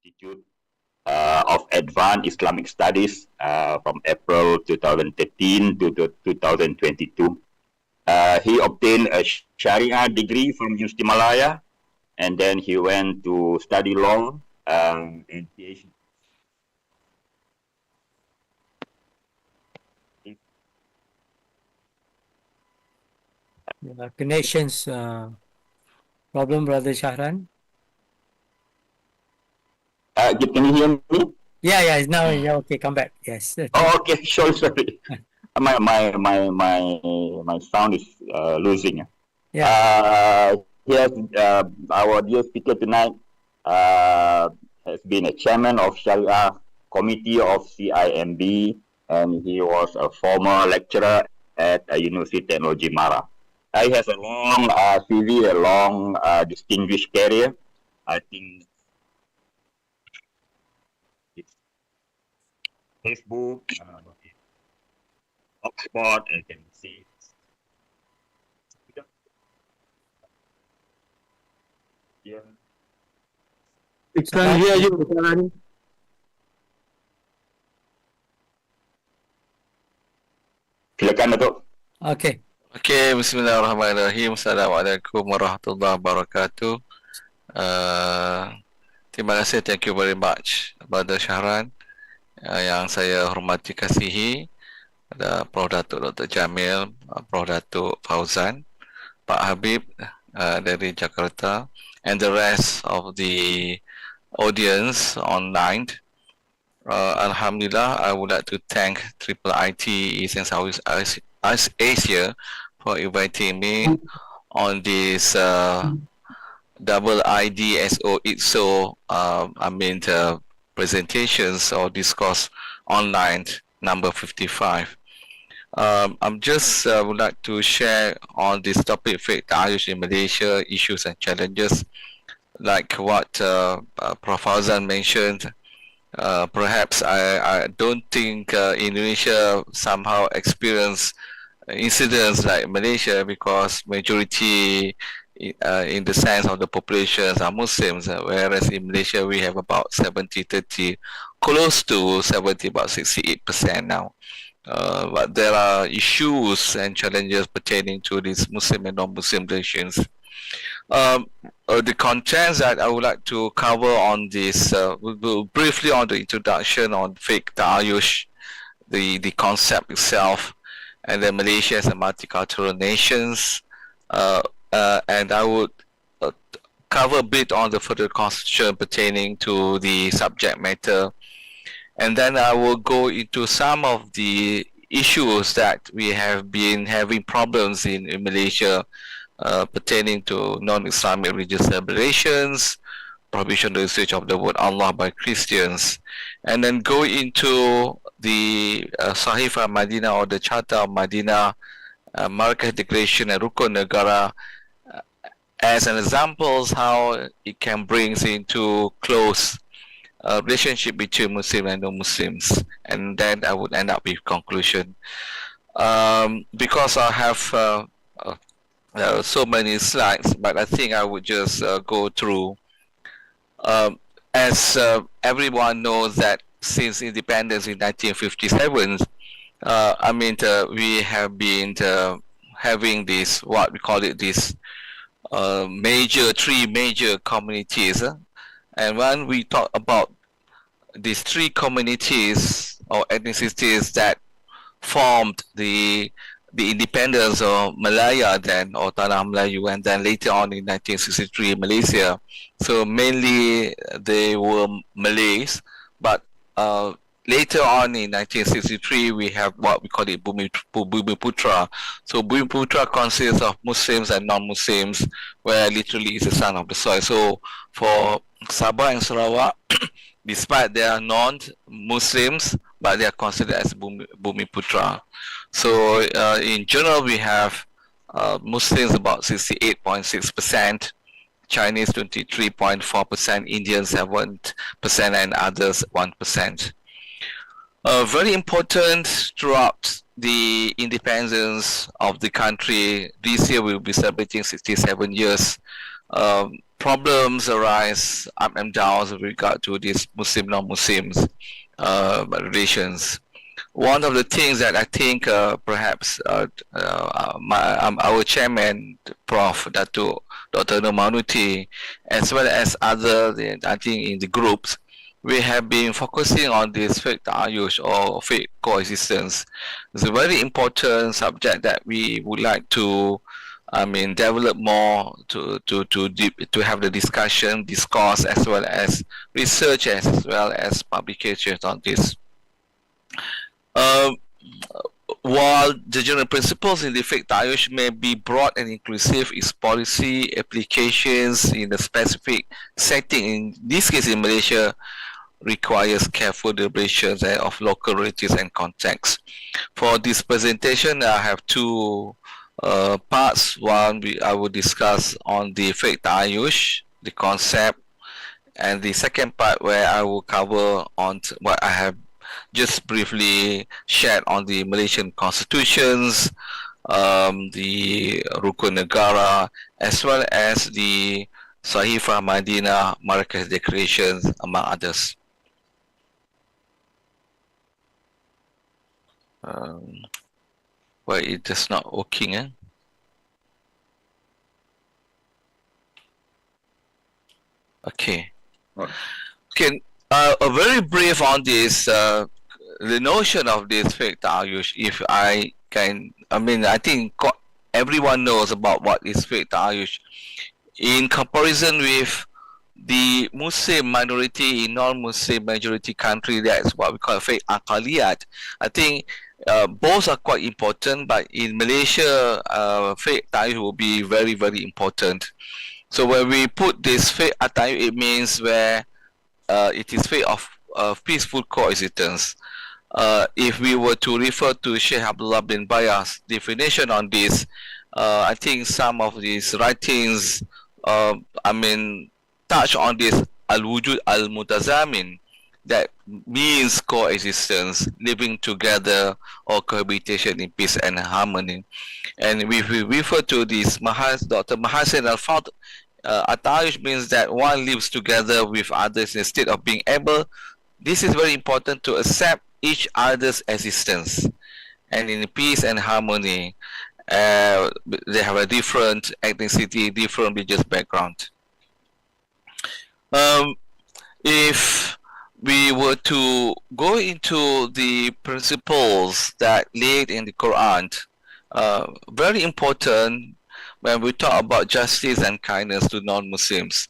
Institute of Advanced Islamic Studies from April 2013 to 2022. He obtained a Sharia degree from University Malaya, and then he went to study law and PhD. Connections problem, Brother Shahran. Can you hear me? Yeah. Now, yeah. Okay, come back. Yes. Oh, okay. Sorry. my sound is losing. Yeah. Yes, our dear speaker tonight has been a chairman of Sharia Committee of CIMB, and he was a former lecturer at University Technology Mara. He has a long CV, a long distinguished career. I think it's Facebook, Oxford, I can see. Yeah. We can hear you, Shahran. Silakan, Datuk. Okay. Okay, bismillahirrahmanirrahim. Assalamualaikum warahmatullahi wabarakatuh. Terima kasih, thank you very much, Brother Shahran. Yang saya hormati kasihi, ada Prof. Datuk Dr. Jamil, Prof. Datuk Fauzan, Pak Habib dari Jakarta, and the rest of the audience online. Alhamdulillah, I would like to thank IIIT East and Southeast Asia for inviting me on this IIDS presentations or discourse online number 55. I'm just would like to share on this topic, Fiqh Ta'ayush in Malaysia, issues and challenges, like what Prof. Azam mentioned. Perhaps I don't think Indonesia somehow experienced incidents like Malaysia, because majority in the sense of the populations are Muslims, whereas in Malaysia we have about 70-30, close to 70, about 68% now. But there are issues and challenges pertaining to these Muslim and non-Muslim relations. The contents that I would like to cover on this, we'll go briefly on the introduction on Fiqh Ta'ayush, the concept itself, and then Malaysia as a multicultural nations, and I would cover a bit on the further constitution pertaining to the subject matter, and then I will go into some of the issues that we have been having problems in Malaysia pertaining to non-Islamic religious celebrations, prohibition of the usage of the word Allah by Christians, and then go into the Sahifa Madinah or the Charter of Madinah, Marrakech Declaration and Rukun Negara, as an examples how it can bring into close relationship between Muslim and non-Muslims, and then I would end up with conclusion. Because I have so many slides, but I think I would just go through. As everyone knows that since independence in 1957, we have been having this, what we call it, this three major communities. And when we talk about these three communities or ethnicities that formed the independence of Malaya then, or Tanah Melayu, and then later on in 1963 Malaysia. So mainly they were Malays, but later on in 1963 we have what we call it Bumi Putra. So Bumi Putra consists of Muslims and non-Muslims, where literally is the son of the soil. So for Sabah and Sarawak, despite they are non-Muslims, but they are considered as Bumi Putra. So in general, we have Muslims about 68.6%, Chinese 23.4%, Indians 7%, and others 1%. Very important throughout the independence of the country. This year we'll be celebrating 67 years problems arise up and down with regard to these Muslim non-Muslims relations. One of the things that I think perhaps our chairman, Prof. Dr. Manuti, as well as other, I think in the groups, we have been focusing on this faith ta'ayush or faith coexistence. It's a very important subject that we would like to, develop more to have the discussion, discourse, as well as research, as well as publications on this. While the general principles in the faith ta'ayush may be broad and inclusive, its policy applications in a specific setting, in this case in Malaysia, requires careful deliberations of local realities and contexts. For this presentation, I have two parts. One, I will discuss on the faith ta'ayush, the concept, and the second part where I will cover on what I have just briefly shared on the Malaysian constitutions, the Rukun Negara, as well as the Sahifah Madinah Marrakesh Declarations, among others. Well, it is not working, eh? Okay. Okay. A very brief on this, the notion of this faith ta'ayush, if I can, I think everyone knows about what is faith ta'ayush. In comparison with the Muslim minority in non-Muslim majority country, that's what we call faith aqaliyat. I think both are quite important, but in Malaysia, faith ta'ayush will be very, very important. So when we put this faith ta'ayush, it means where it is faith of peaceful coexistence. If we were to refer to Sheikh Abdullah bin Bayah's definition on this, I think some of these writings, touch on this al-wujud al-mutazamin, that means coexistence, living together or cohabitation in peace and harmony. And if we refer to this, Dr. Mahasin al-Fadl, Atayush means that one lives together with others instead of being able. This is very important to accept each other's existence, and in peace and harmony. They have a different ethnicity, different religious background. If we were to go into the principles that laid in the Quran, very important when we talk about justice and kindness to non-Muslims.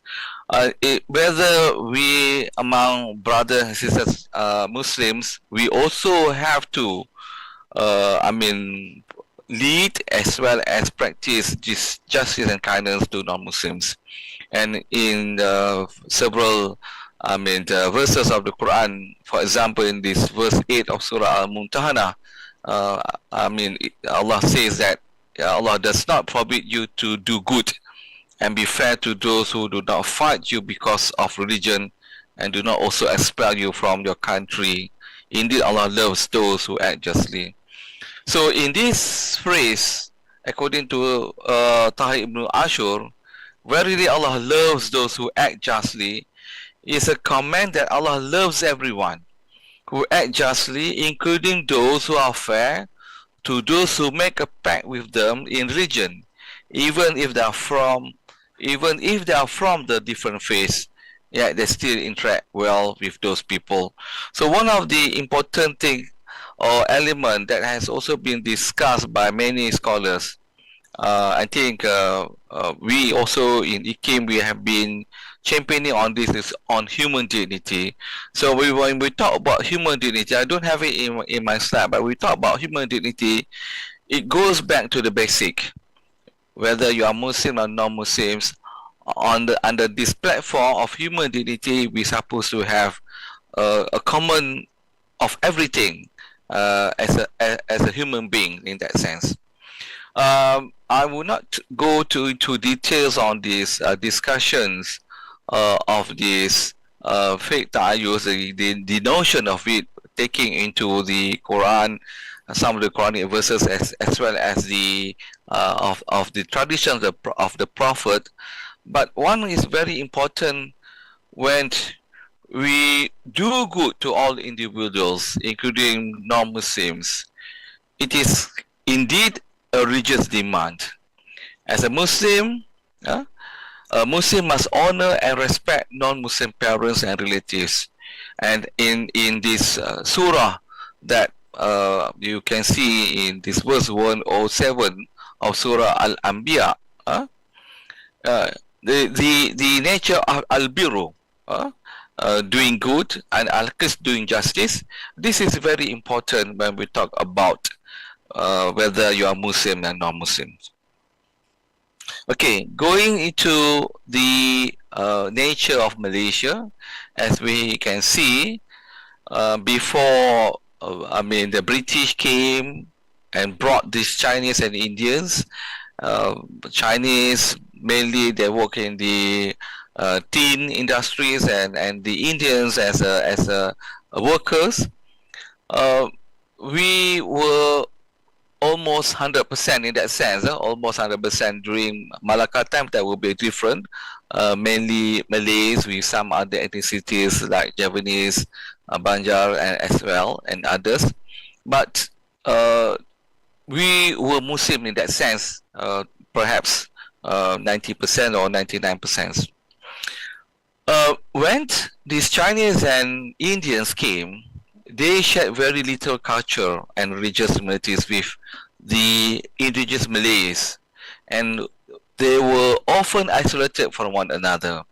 Whether we among brothers and sisters Muslims, we also have to lead as well as practice this justice and kindness to non-Muslims. And in several the verses of the Quran, for example in this verse 8 of Surah Al-Mumtahana, Allah says that Allah does not forbid you to do good and be fair to those who do not fight you because of religion and do not also expel you from your country. Indeed, Allah loves those who act justly. So in this phrase, according to Tahir ibn Ashur, verily Allah loves those who act justly, is a comment that Allah loves everyone who act justly, including those who are fair to those who make a pact with them in religion, even if they are from the different faiths, yet they still interact well with those people. So one of the important thing or element that has also been discussed by many scholars, I think we also in IKIM, we have been championing on this, is on human dignity. So when we talk about human dignity, I don't have it in my slide, but we talk about human dignity, it goes back to the basic. Whether you are Muslim or non-Muslims, under this platform of human dignity, we're supposed to have a common of everything as a human being in that sense. I will not go into details on these discussions of this faith ta'ayush, the notion of it taking into the Quran, some of the Quranic verses, as well as the of the traditions of the Prophet. But one is very important: when we do good to all individuals, including non-Muslims, it is indeed a religious demand. As a Muslim, a Muslim must honor and respect non-Muslim parents and relatives. And in this surah that you can see in this verse 107 of Surah Al-Anbiya, the nature of al-birru, doing good, and al-qist, doing justice, this is very important when we talk about whether you are Muslim and non-Muslim. Okay, going into the nature of Malaysia, as we can see, before the British came and brought these Chinese and Indians. Chinese mainly they work in the tin industries, and the Indians as workers. We were almost 100% in that sense, almost 100% during Malacca time. That will be different, mainly Malays with some other ethnicities like Javanese, Banjar, and as well, and others. But we were Muslim in that sense, perhaps 90% or 99%. When these Chinese and Indians came, they shared very little culture and religious similarities with the indigenous Malays, and they were often isolated from one another.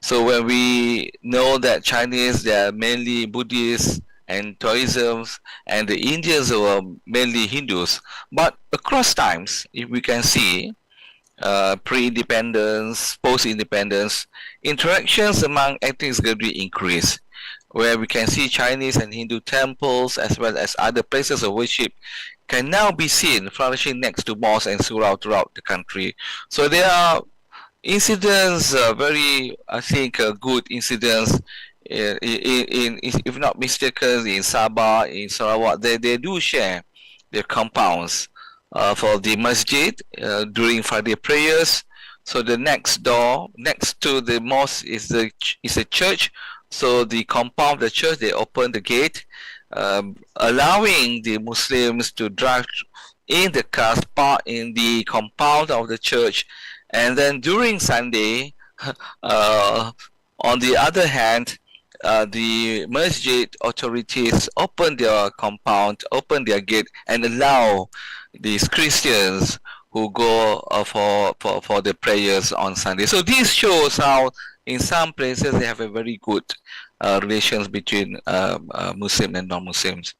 So when we know that Chinese, they are mainly Buddhists and Taoisms, and the Indians were mainly Hindus, but across times, if we can see, pre-independence, post-independence, interactions among ethnics gradually increased, where we can see Chinese and Hindu temples as well as other places of worship can now be seen flourishing next to mosques and surau throughout the country. So there are incidents, very, I think, good incidents, if not mistaken, in Sabah, in Sarawak. They do share their compounds for the masjid during Friday prayers. So the next door, next to the mosque, is a church. So the compound of the church, they open the gate, allowing the Muslims to drive in the cars, park in the compound of the church. And then during Sunday, on the other hand, the masjid authorities open their compound, open their gate, and allow these Christians who go for the prayers on Sunday. So this shows how in some places they have a very good relations between Muslim and non-Muslims.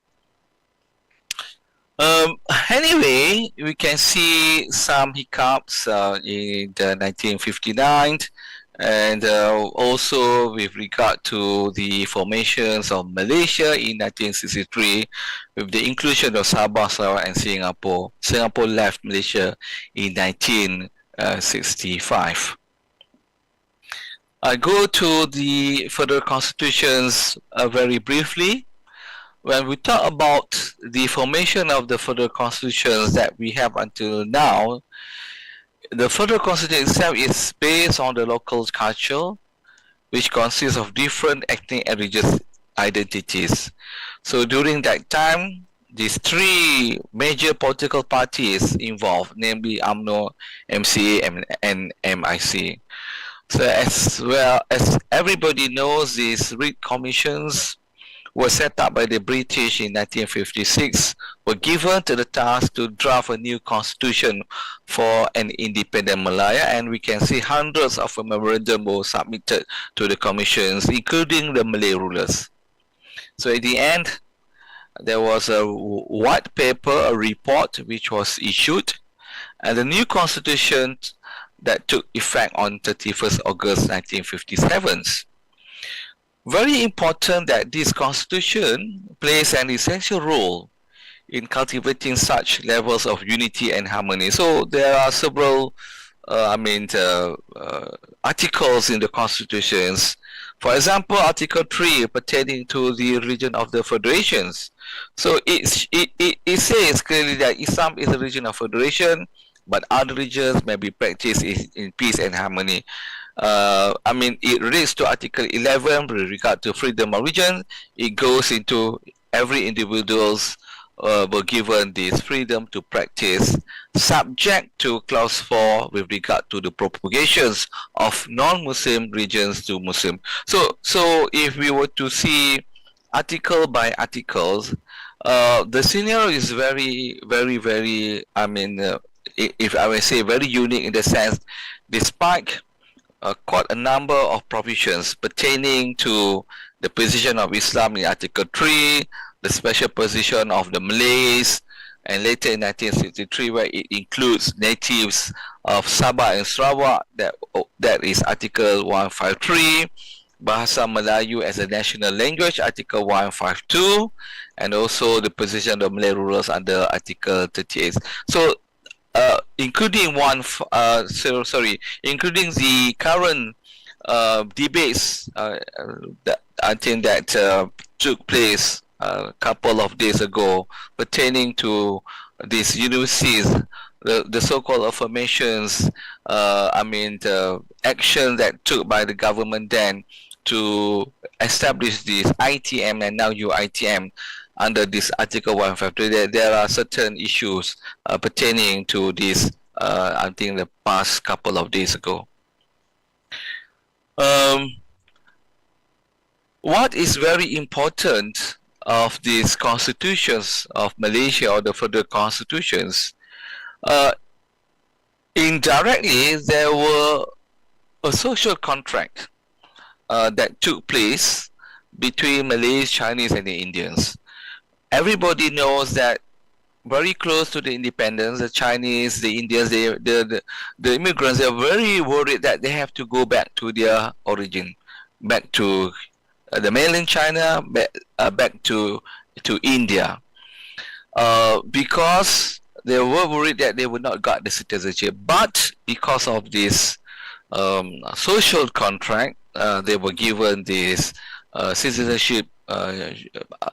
Anyway, we can see some hiccups in 1959, and also with regard to the formations of Malaysia in 1963, with the inclusion of Sabah, Sarawak, and Singapore. Singapore left Malaysia in 1965. I go to the federal constitutions very briefly. When we talk about the formation of the federal constitutions that we have until now, the federal constitution itself is based on the local culture, which consists of different ethnic and religious identities. So during that time, these three major political parties involved, namely UMNO, MCA, and MIC. So as well as everybody knows, these Reid commissions were set up by the British in 1956, were given to the task to draft a new constitution for an independent Malaya, and we can see hundreds of memorandums were submitted to the commissions, including the Malay rulers. So at the end, there was a white paper, a report which was issued, and the new constitution that took effect on 31st August 1957. Very important that this constitution plays an essential role in cultivating such levels of unity and harmony. So there are several articles in the constitutions. For example, Article 3 pertaining to the region of the federations. So it says clearly that Islam is a region of federation, but other religions may be practiced in peace and harmony. I mean, it relates to Article 11 with regard to freedom of religion. It goes into every individual's were given this freedom to practice, subject to clause 4 with regard to the propagations of non-Muslim religions to Muslim. So if we were to see article by articles, the scenario is very, I mean, if I may say, very unique in the sense, despite quite a number of provisions pertaining to the position of Islam in Article 3, the special position of the Malays, and later in 1963 where it includes natives of Sabah and Sarawak, that is Article 153, Bahasa Melayu as a national language, Article 152, and also the position of Malay rurals under Article 38. So including including the current debates that I think that took place a couple of days ago pertaining to these universities, the so-called affirmations, I mean the action that took by the government then to establish this ITM and now UITM under this Article 153. There are certain issues pertaining to this, I think the past couple of days ago. What is very important of these constitutions of Malaysia or the federal constitutions, indirectly there were a social contract that took place between Malays, Chinese and the Indians. Everybody knows that very close to the independence, the Chinese, the Indians, the immigrants, they are very worried that they have to go back to their origin, back to the mainland China, back to India, because they were worried that they would not get the citizenship. But because of this social contract, they were given this citizenship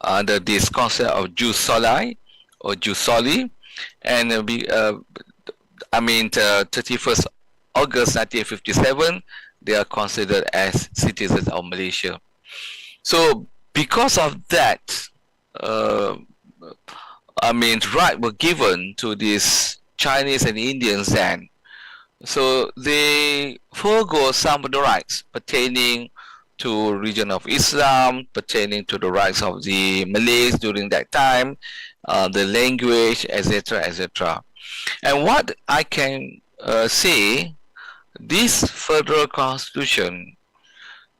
under this concept of jus soli or jus soli, and 31st August 1957, they are considered as citizens of Malaysia. So because of that, right were given to these Chinese and Indians then. So they forego some of the rights pertaining to region of Islam, pertaining to the rights of the Malays during that time, the language, etc., etc. And what I can say, this federal constitution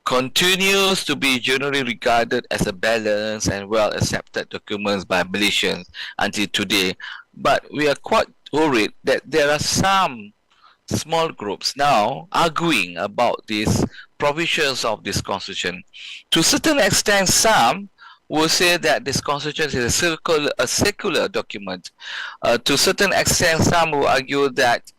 continues to be generally regarded as a balanced and well-accepted document by Malaysians until today. But we are quite worried that there are some small groups now arguing about these provisions of this constitution. To a certain extent, some will say that this constitution is a secular document. To a certain extent, some will argue that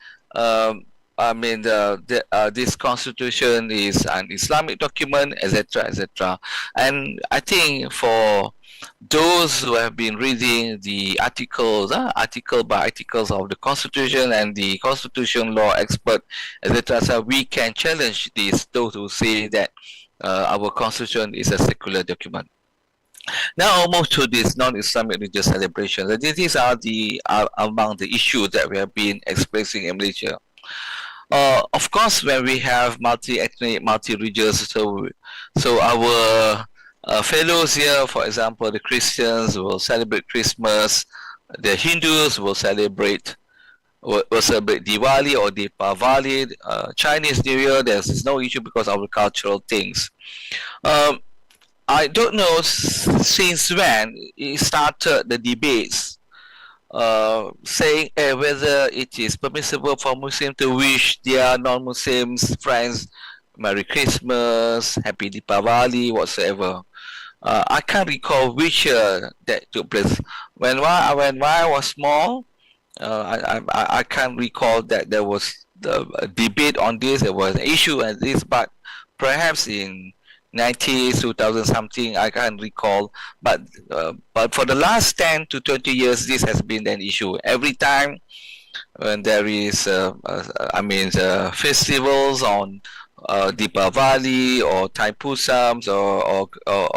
this constitution is an Islamic document, etc., etc. And I think for those who have been reading the articles, article by articles of the constitution and the constitution law expert, etc., so we can challenge those who say that our constitution is a secular document. Now, almost to this non-Islamic religious celebrations. These are among the issues that we have been expressing in Malaysia. Of course, when we have multi-ethnic, multi-religious, so our fellows here, for example, the Christians will celebrate Christmas, the Hindus will celebrate Diwali or Deepavali, Chinese New Year. There's no issue because of the cultural things. I don't know since when it started the debates saying whether it is permissible for Muslims to wish their non-Muslims friends Merry Christmas, Happy Deepavali, whatsoever. I can't recall which year that took place. When I was small, I can't recall that there was a debate on this. There was an issue on this, but perhaps in 90s, 2000 something, I can't recall. But for the last 10 to 20 years, this has been an issue. Every time when there is, festivals on Deepavali or Thaipusams or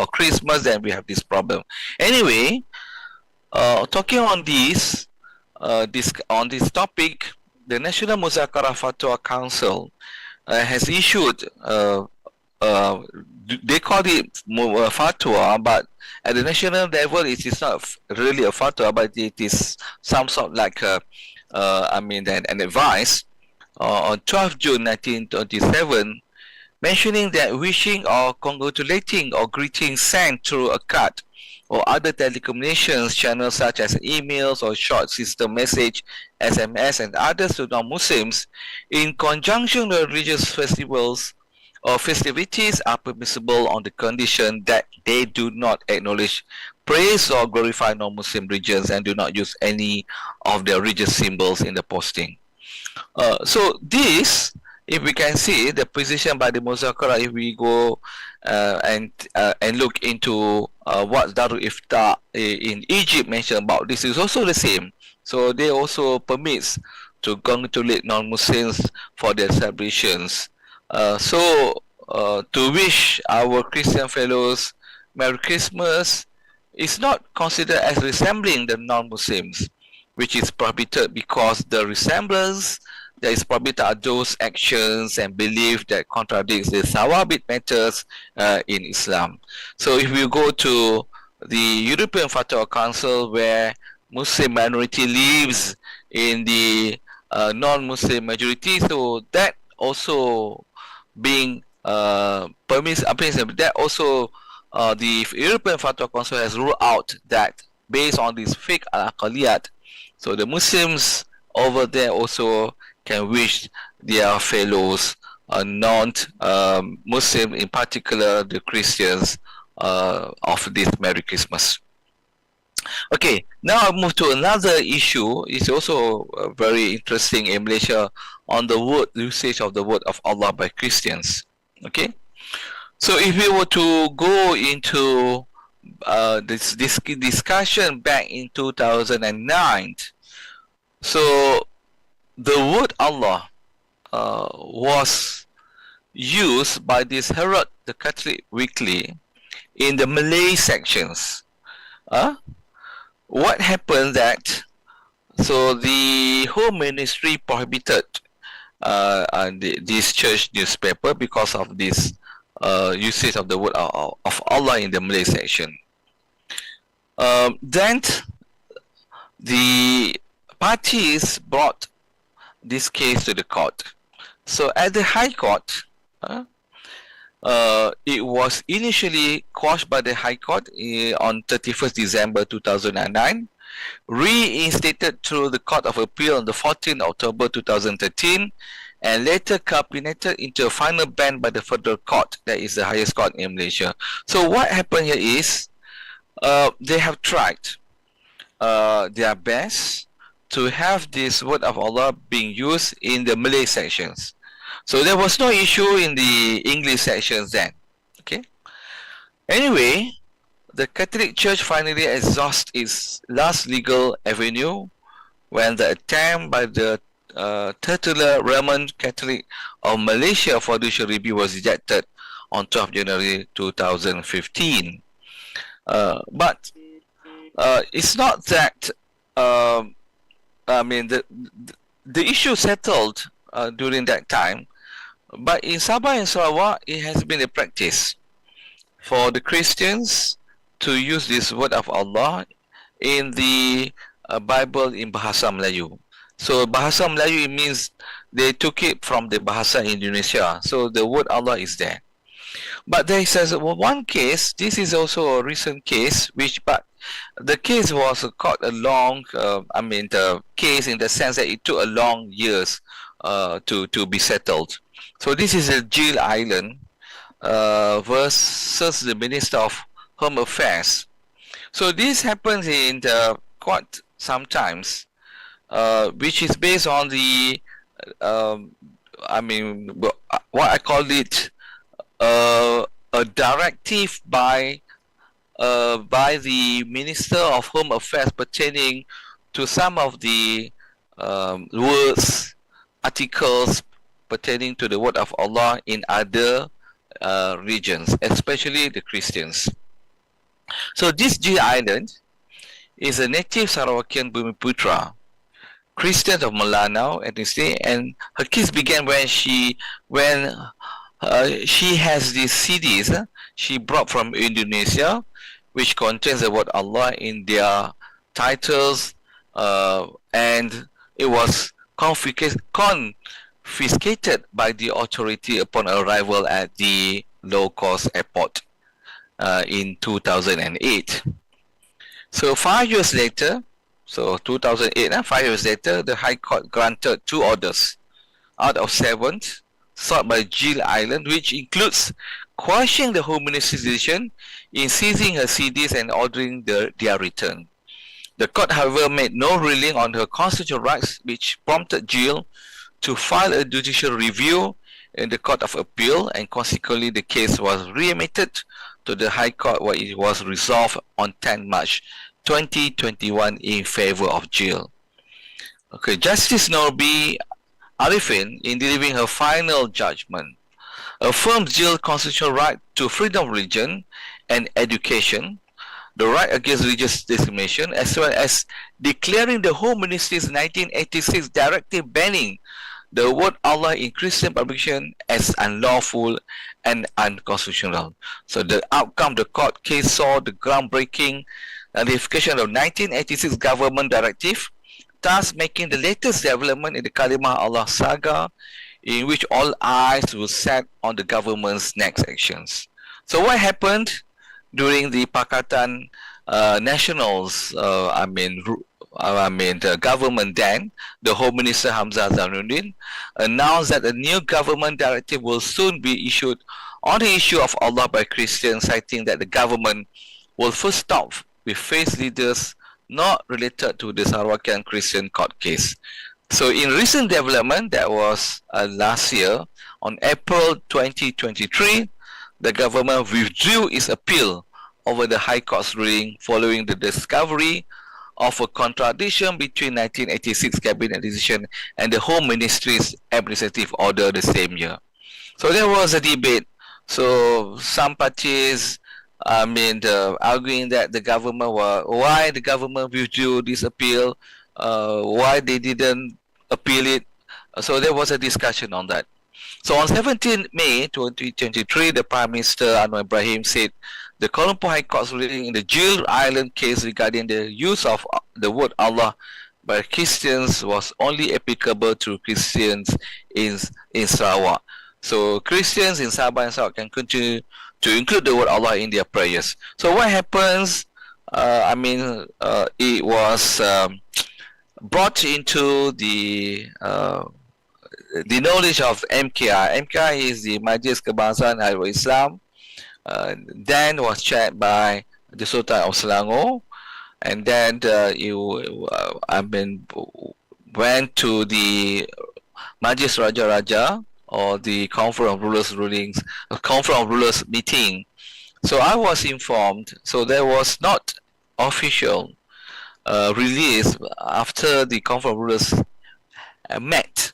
Christmas, then we have this problem. Anyway, talking on this topic, the National Muzakarah Fatwa Council has issued they call it fatwa, but at the national level it is not really a fatwa, but it is some sort like an advice on 12 June 1927, mentioning that wishing or congratulating or greeting sent through a card or other telecommunications channels such as emails or short system message, SMS, and others to non-Muslims in conjunction with religious festivals or festivities are permissible on the condition that they do not acknowledge, praise, or glorify non-Muslim regions and do not use any of their religious symbols in the posting. So this, if we can see the position by the Muzakarah, if we go and look into what Darul Ifta in Egypt mentioned about this, is also the same. So they also permits to congratulate non-Muslims for their celebrations. To wish our Christian fellows Merry Christmas is not considered as resembling the non-Muslims, which is prohibited because the resemblance that is prohibited are those actions and belief that contradicts the Sawabit matters in Islam. So if we go to the European Fatwa Council, where Muslim minority lives in the non-Muslim majority, so that also being permissible, that also the European Fatwa Council has ruled out that based on this fiqh al-aqaliyat, so the Muslims over there also can wish their fellows non-Muslim, in particular the Christians, of this Merry Christmas. Okay, now I'll move to another issue. It's also very interesting in Malaysia on the word usage of the word of Allah by Christians. Okay, so if we were to go into this discussion back in 2009, so the word Allah was used by this Herald, the Catholic Weekly, in the Malay sections. What happened that, so the Home Ministry prohibited this church newspaper because of this usage of the word of Allah in the Malay section. Then the parties brought this case to the court. So at the High Court, it was initially quashed by the High Court on 31st December 2009, reinstated through the Court of Appeal on the 14th October 2013, and later culminated into a final ban by the Federal Court, that is the highest court in Malaysia. So what happened here is, they have tried their best to have this word of Allah being used in the Malay sections. So there was no issue in the English sections then. Okay. Anyway, the Catholic Church finally exhausted its last legal avenue when the attempt by the titular Roman Catholic of Malaysia for judicial review was rejected on 12 January 2015. But it's not that the issue settled during that time, but in Sabah and Sarawak, it has been a practice for the Christians to use this word of Allah in the Bible in Bahasa Melayu. So Bahasa Melayu, it means they took it from the Bahasa Indonesia. So the word Allah is there. But there is one case, this is also a recent case, but the case was quite a long, the case in the sense that it took a long years to be settled. So this is a Jill Island versus the Minister of Home Affairs. So this happens in quite sometimes, which is based on the, what I call it, a directive by the Minister of Home Affairs pertaining to some of the words, articles pertaining to the word of Allah in other regions, especially the Christians. So this G Island is a native Sarawakian Bumiputra, Christian of Melanau ethnicity, and her case began when she has these CDs she brought from Indonesia, which contains the word Allah in their titles, and it was confiscated by the authority upon arrival at the low-cost airport in 2008. So 5 years later, so 2008, 5 years later, the High Court granted 2 orders out of 7 sought by Jill Island, which includes quashing the Home Minister's decision in seizing her CDs and ordering their return. The court, however, made no ruling on her constitutional rights, which prompted Jill to file a judicial review in the Court of Appeal, and consequently the case was readmitted to the High Court, where it was resolved on 10 March 2021 in favor of Jill. Okay, Justice Norby Arifin, in delivering her final judgment, affirmed Jill's constitutional right to freedom of religion and education, the right against religious discrimination, as well as declaring the Home Minister's 1986 directive banning the word Allah in Christian publication as unlawful and unconstitutional. So the outcome of the court case saw the groundbreaking ratification of 1986 government directive, thus making the latest development in the Kalimah Allah saga, in which all eyes were set on the government's next actions. So what happened during the Pakatan Nationals, the government then, the Home Minister Hamzah Zainuddin announced that a new government directive will soon be issued on the issue of Allah by Christians, citing that the government will first stop with faith leaders not related to the Sarawakian Christian court case. So in recent development, that was last year, on April 2023, the government withdrew its appeal over the High Court's ruling following the discovery of a contradiction between 1986 Cabinet decision and the Home Ministry's administrative order the same year. So there was a debate. So some parties arguing that the government why the government withdrew this appeal, why they didn't appeal it. So there was a discussion on that. So on 17 May 2023, the Prime Minister Anwar Ibrahim said the Kuala Lumpur High Court's ruling in the Jill Island case regarding the use of the word Allah by Christians was only applicable to Christians in Sarawak. So Christians in Sabah and Sarawak can continue to include the word Allah in their prayers. So what happens? It was brought into the knowledge of MKI. MKI is the Majlis Kebangsaan Hari Islam. Then was chaired by the Sultan of Selangor, and then went to the Majlis Raja Raja, or the Conference of Rulers meeting. So I was informed. So there was not official release after the Conference of Rulers met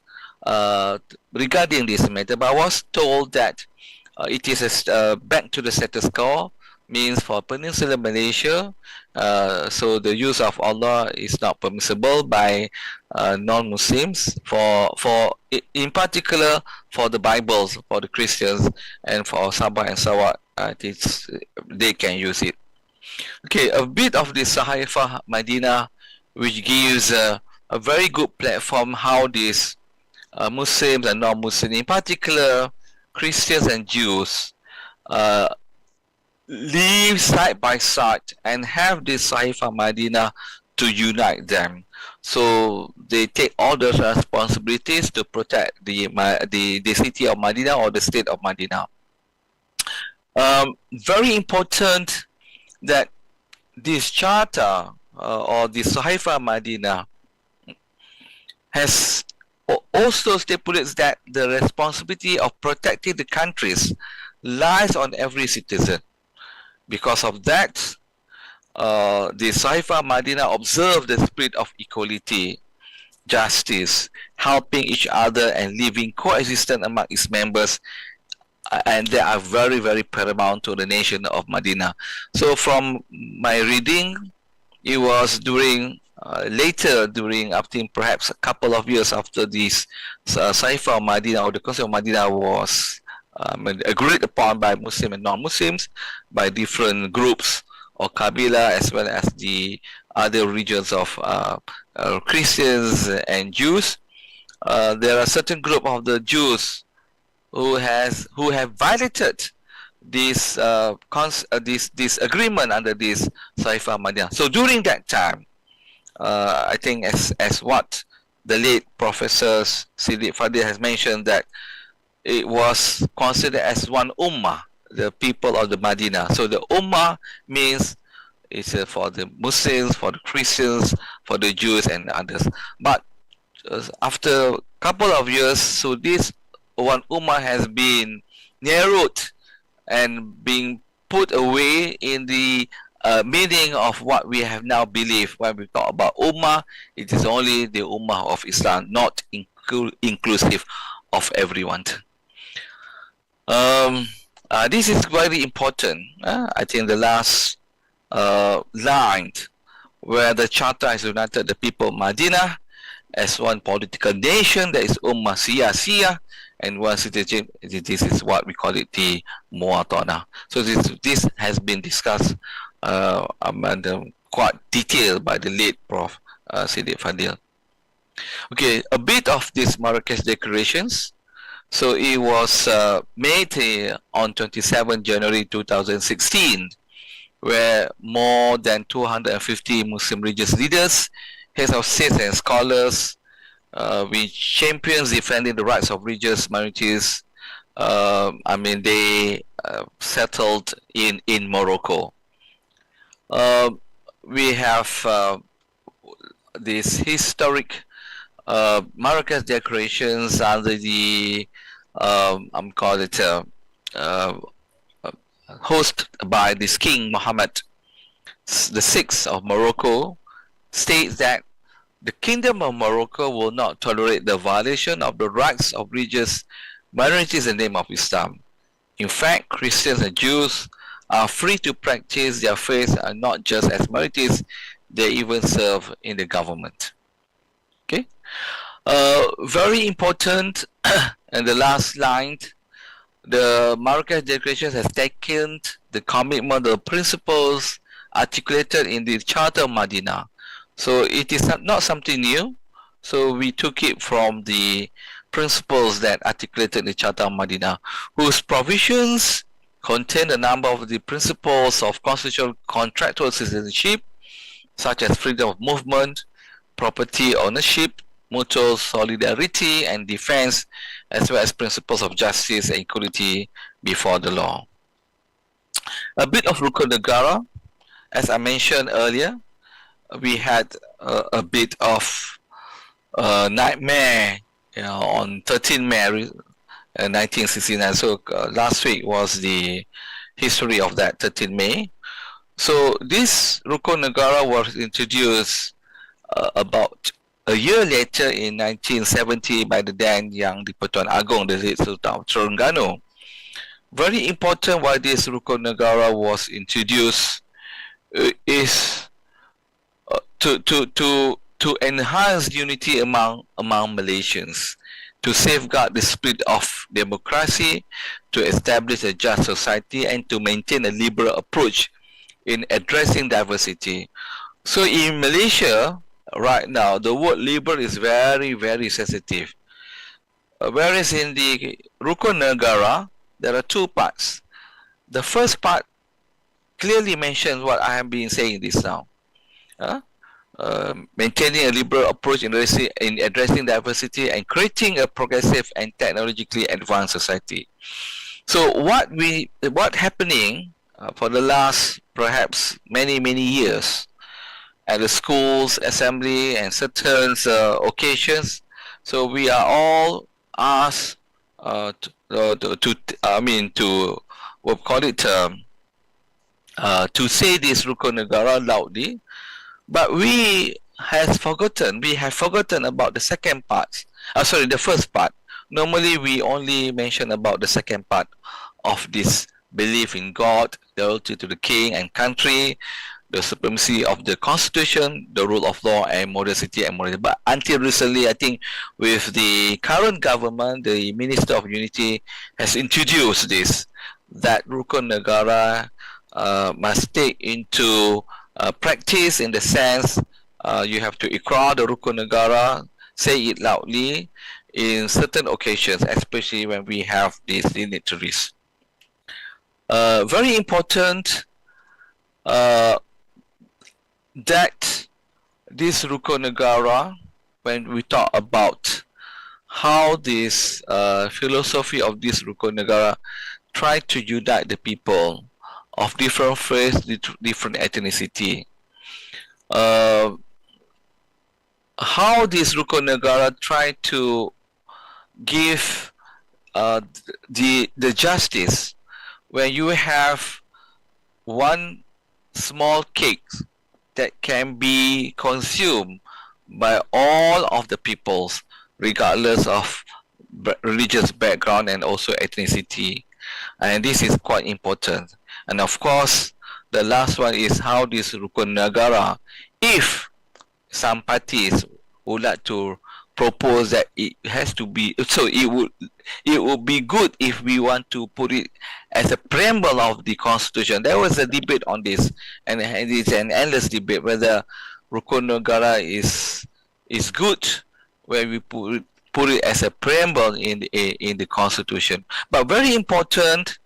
regarding this matter, but I was told that it is back to the status quo, means for Peninsular Malaysia, so the use of Allah is not permissible by non-Muslims, in particular for the Bibles, for the Christians, and for Sabah and Sarawak, they can use it. Okay, a bit of the Sahaifah Madinah, which gives a very good platform how these Muslims and non-Muslims, in particular Christians and Jews, live side by side and have this Sahaifah Madinah to unite them. So they take all the responsibilities to protect the city of Madinah or the state of Madinah. Very important that this charter or the Sahaifah Madinah has also stipulates that the responsibility of protecting the countries lies on every citizen. Because of that, the Sahaifah Madinah observed the spirit of equality justice, helping each other, and living coexistent among its members, and they are very, very paramount to the nation of Madinah. So from my reading, it was during later during, I think perhaps a couple of years after this Cipher of Madinah, or the Council of Madinah, was agreed upon by Muslim and non-Muslims, by different groups or Kabila, as well as the other regions of Christians and Jews. There are certain group of the Jews who have violated this this agreement under this Cipher of Madinah. So during that time, I think as what the late Professor Siddiq Fadil has mentioned, that it was considered as one ummah, the people of the Madinah. So the ummah means it's for the Muslims, for the Christians, for the Jews and others. But after a couple of years, so this one ummah has been narrowed and being put away in the meaning of what we have now believed. When we talk about ummah, it is only the ummah of Islam, not inclusive of everyone. This is very important. I think the last line where the Charter has united the people of Madinah as one political nation, that is ummah siyasiyah, and one citizen. This is what we call it, the muwatana. So this has been discussed and quite detailed by the late Prof. Siddiq Fadil. Okay, a bit of these Marrakesh declarations. So it was made on 27 January 2016, where more than 250 Muslim religious leaders, heads of states and scholars, which champions defending the rights of religious minorities, they settled in Morocco. We have this historic Marrakesh declarations under the hosted by this King Mohamed VI of Morocco, states that the Kingdom of Morocco will not tolerate the violation of the rights of religious minorities in the name of Islam. In fact, Christians and Jews are free to practice their faith, and not just as minorities, they even serve in the government. Okay, very important. And the last line, the Marrakesh Declaration has taken the commitment, the principles articulated in the Charter of Madinah. So it is not something new. So we took it from the principles that articulated in the Charter of Madinah, whose provisions contain a number of the principles of constitutional contractual citizenship, such as freedom of movement, property ownership, mutual solidarity and defense, as well as principles of justice and equality before the law. A bit of Rukun Negara. As I mentioned earlier, we had a bit of nightmare on 13 May 1969. So last week was the history of that 13 May. So this Rukun Negara was introduced about a year later in 1970 by the then Yang di-Pertuan Agong, the late Sultan of Terengganu. Very important why this Rukun Negara was introduced is to enhance unity among Malaysians, to safeguard the spirit of democracy, to establish a just society, and to maintain a liberal approach in addressing diversity. So in Malaysia, right now, the word liberal is very, very sensitive. Whereas in the Rukun Negara, there are two parts. The first part clearly mentions what I have been saying this now. Maintaining a liberal approach in addressing diversity and creating a progressive and technologically advanced society. So what happening for the last perhaps many years at the schools, assembly, and certain occasions, so we are all asked to say this Rukun Negara loudly, but we we have forgotten about the second part. The first part. Normally, we only mention about the second part of this belief in God, loyalty to the king and country, the supremacy of the constitution, the rule of law, and modesty and morality. But until recently, I think with the current government, the Minister of Unity has introduced this, that Rukun Negara must take into practice, in the sense you have to ikrar the Rukun Negara, say it loudly in certain occasions, especially when we have these dignitaries. Very important that this Rukun Negara, when we talk about how this philosophy of this Rukun Negara try to unite the people of different faiths, different ethnicity. How this Rukun Negara try to give the justice when you have one small cake that can be consumed by all of the peoples, regardless of religious background and also ethnicity. And this is quite important. And of course, the last one is how this Rukun Negara, if some parties would like to propose that it has to be, so it would be good if we want to put it as a preamble of the constitution. There was a debate on this, and it's an endless debate whether Rukun Negara is good when we put it as a preamble in the constitution. But very important,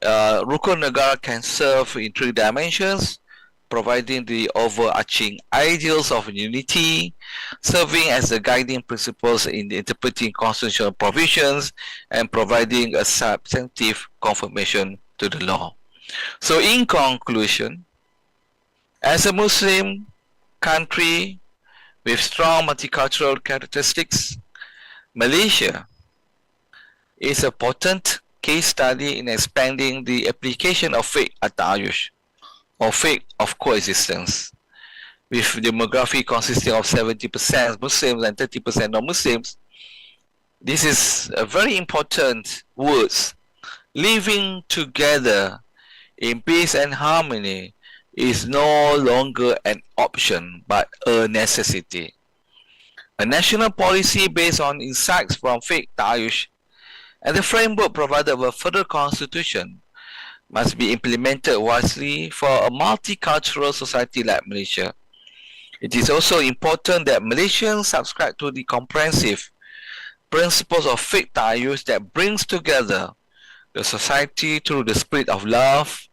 Rukun Negara can serve in three dimensions: providing the overarching ideals of unity, serving as the guiding principles in the interpreting constitutional provisions, and providing a substantive confirmation to the law. So in conclusion, as a Muslim country with strong multicultural characteristics, Malaysia is a potent case study in expanding the application of fiqh at-ta'ayush, or fiqh of coexistence, with demography consisting of 70% Muslims and 30% non-Muslims. This is a very important words. Living together in peace and harmony is no longer an option but a necessity. A national policy based on insights from fiqh ta'ayush and the framework provided by a federal constitution must be implemented wisely for a multicultural society like Malaysia. It is also important that Malaysians subscribe to the comprehensive principles of fiqh ta'ayush that brings together the society through the spirit of love,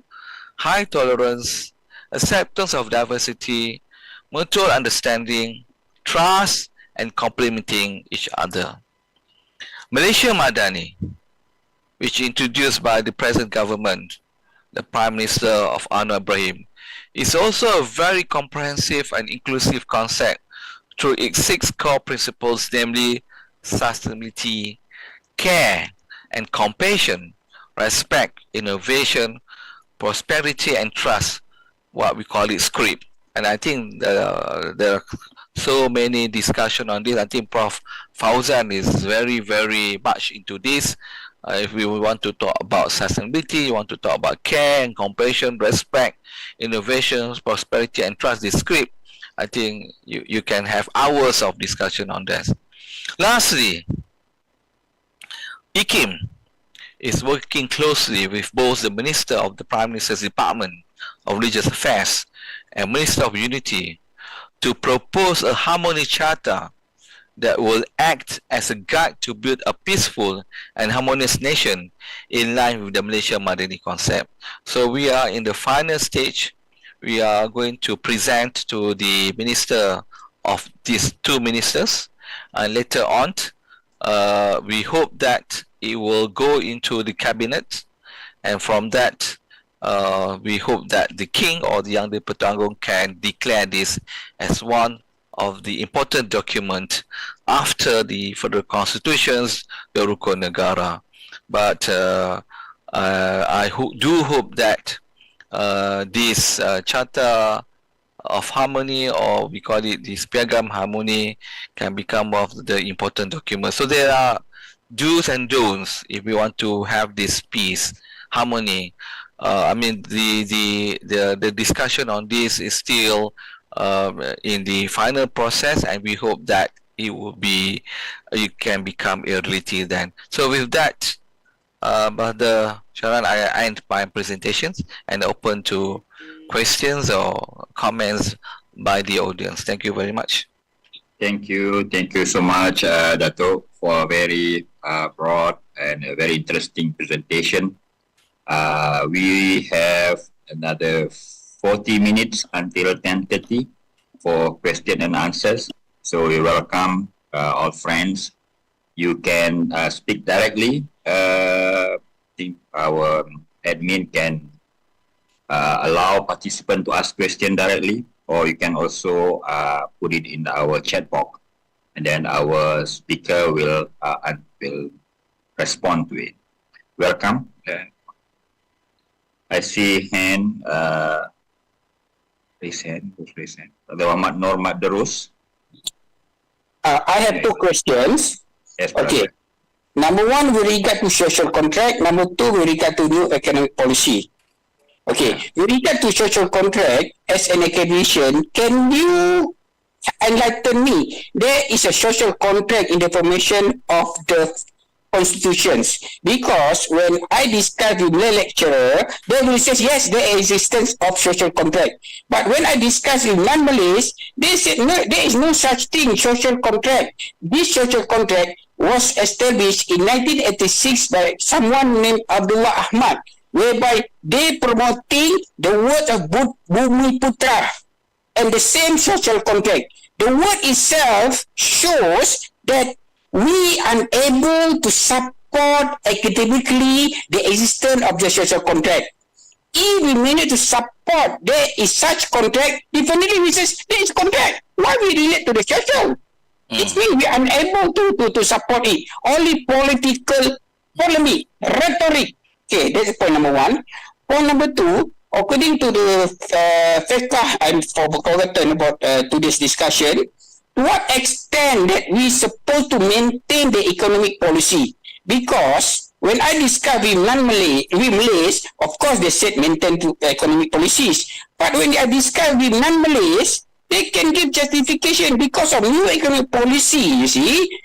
high tolerance, acceptance of diversity, mutual understanding, trust, and complementing each other. Malaysia Madani, which introduced by the present government, the Prime Minister of Anwar Ibrahim, is also a very comprehensive and inclusive concept through its 6 core principles, namely sustainability, care and compassion, respect, innovation, prosperity and trust, what we call it script. And I think there are so many discussion on this. I think Prof. Fauzan is very, very much into this. If we want to talk about sustainability, you want to talk about care and compassion, respect, innovation, prosperity and trust, this script, I think you can have hours of discussion on this. Lastly, IKIM is working closely with both the Minister of the Prime Minister's Department of Religious Affairs and Minister of Unity to propose a harmony charter that will act as a guide to build a peaceful and harmonious nation in line with the Malaysia Madani concept. So we are in the final stage. We are going to present to the minister of these 2 ministers, and later on we hope that it will go into the cabinet, and from that we hope that the king or the Yang di-Pertuan can declare this as one of the important document after the federal constitutions, the Rukun Negara. But I do hope that this charter of harmony, or we call it this piagam harmony, can become one of the important documents. So there are do's and don'ts if we want to have this peace, harmony. I mean, the discussion on this is still in the final process, and we hope that it can become a reality then. So with that, Brother Shahran, I end my presentations and open to questions or comments by the audience. Thank you very much. Thank you so much, Dato, for a very broad and a very interesting presentation. We have another 40 minutes until 10:30 for question and answers. So we welcome all friends. You can speak directly. I think our admin can allow participants to ask questions directly, or you can also put it in our chat box, and then our speaker will respond to it. Welcome. I see hand. Raise hand. Raise hand. Muhammad Normat Darus. I have two questions. Yes, okay. Number one, with regard to social contract. Number two, with regard to new economic policy. Okay. With regard to social contract, as an academician, can you enlighten me? There is a social contract in the formation of the constitutions, because when I discuss with Malay lecturer, they will say yes, there is existence of social contract. But when I discuss with non-Malays, they said no, there is no such thing, social contract. This social contract was established in 1986 by someone named Abdullah Ahmad, whereby they promoting the word of Bumi Putra and the same social contract. The word itself shows that we are unable to support academically the existence of the social contract. If we manage to support there is such contract, definitely we say there is contract. Why we relate to the social? It means we are unable to support it. Only political polemic, rhetoric. Okay, that's point number one. Point number two, according to the Fiqh, I'm forgotten about today's discussion, to what extent that we supposed to maintain the economic policy? Because when I discuss with Malays, of course they said maintain to economic policies. But when I discuss with non-Malays, they can give justification because of new economic policy, you see.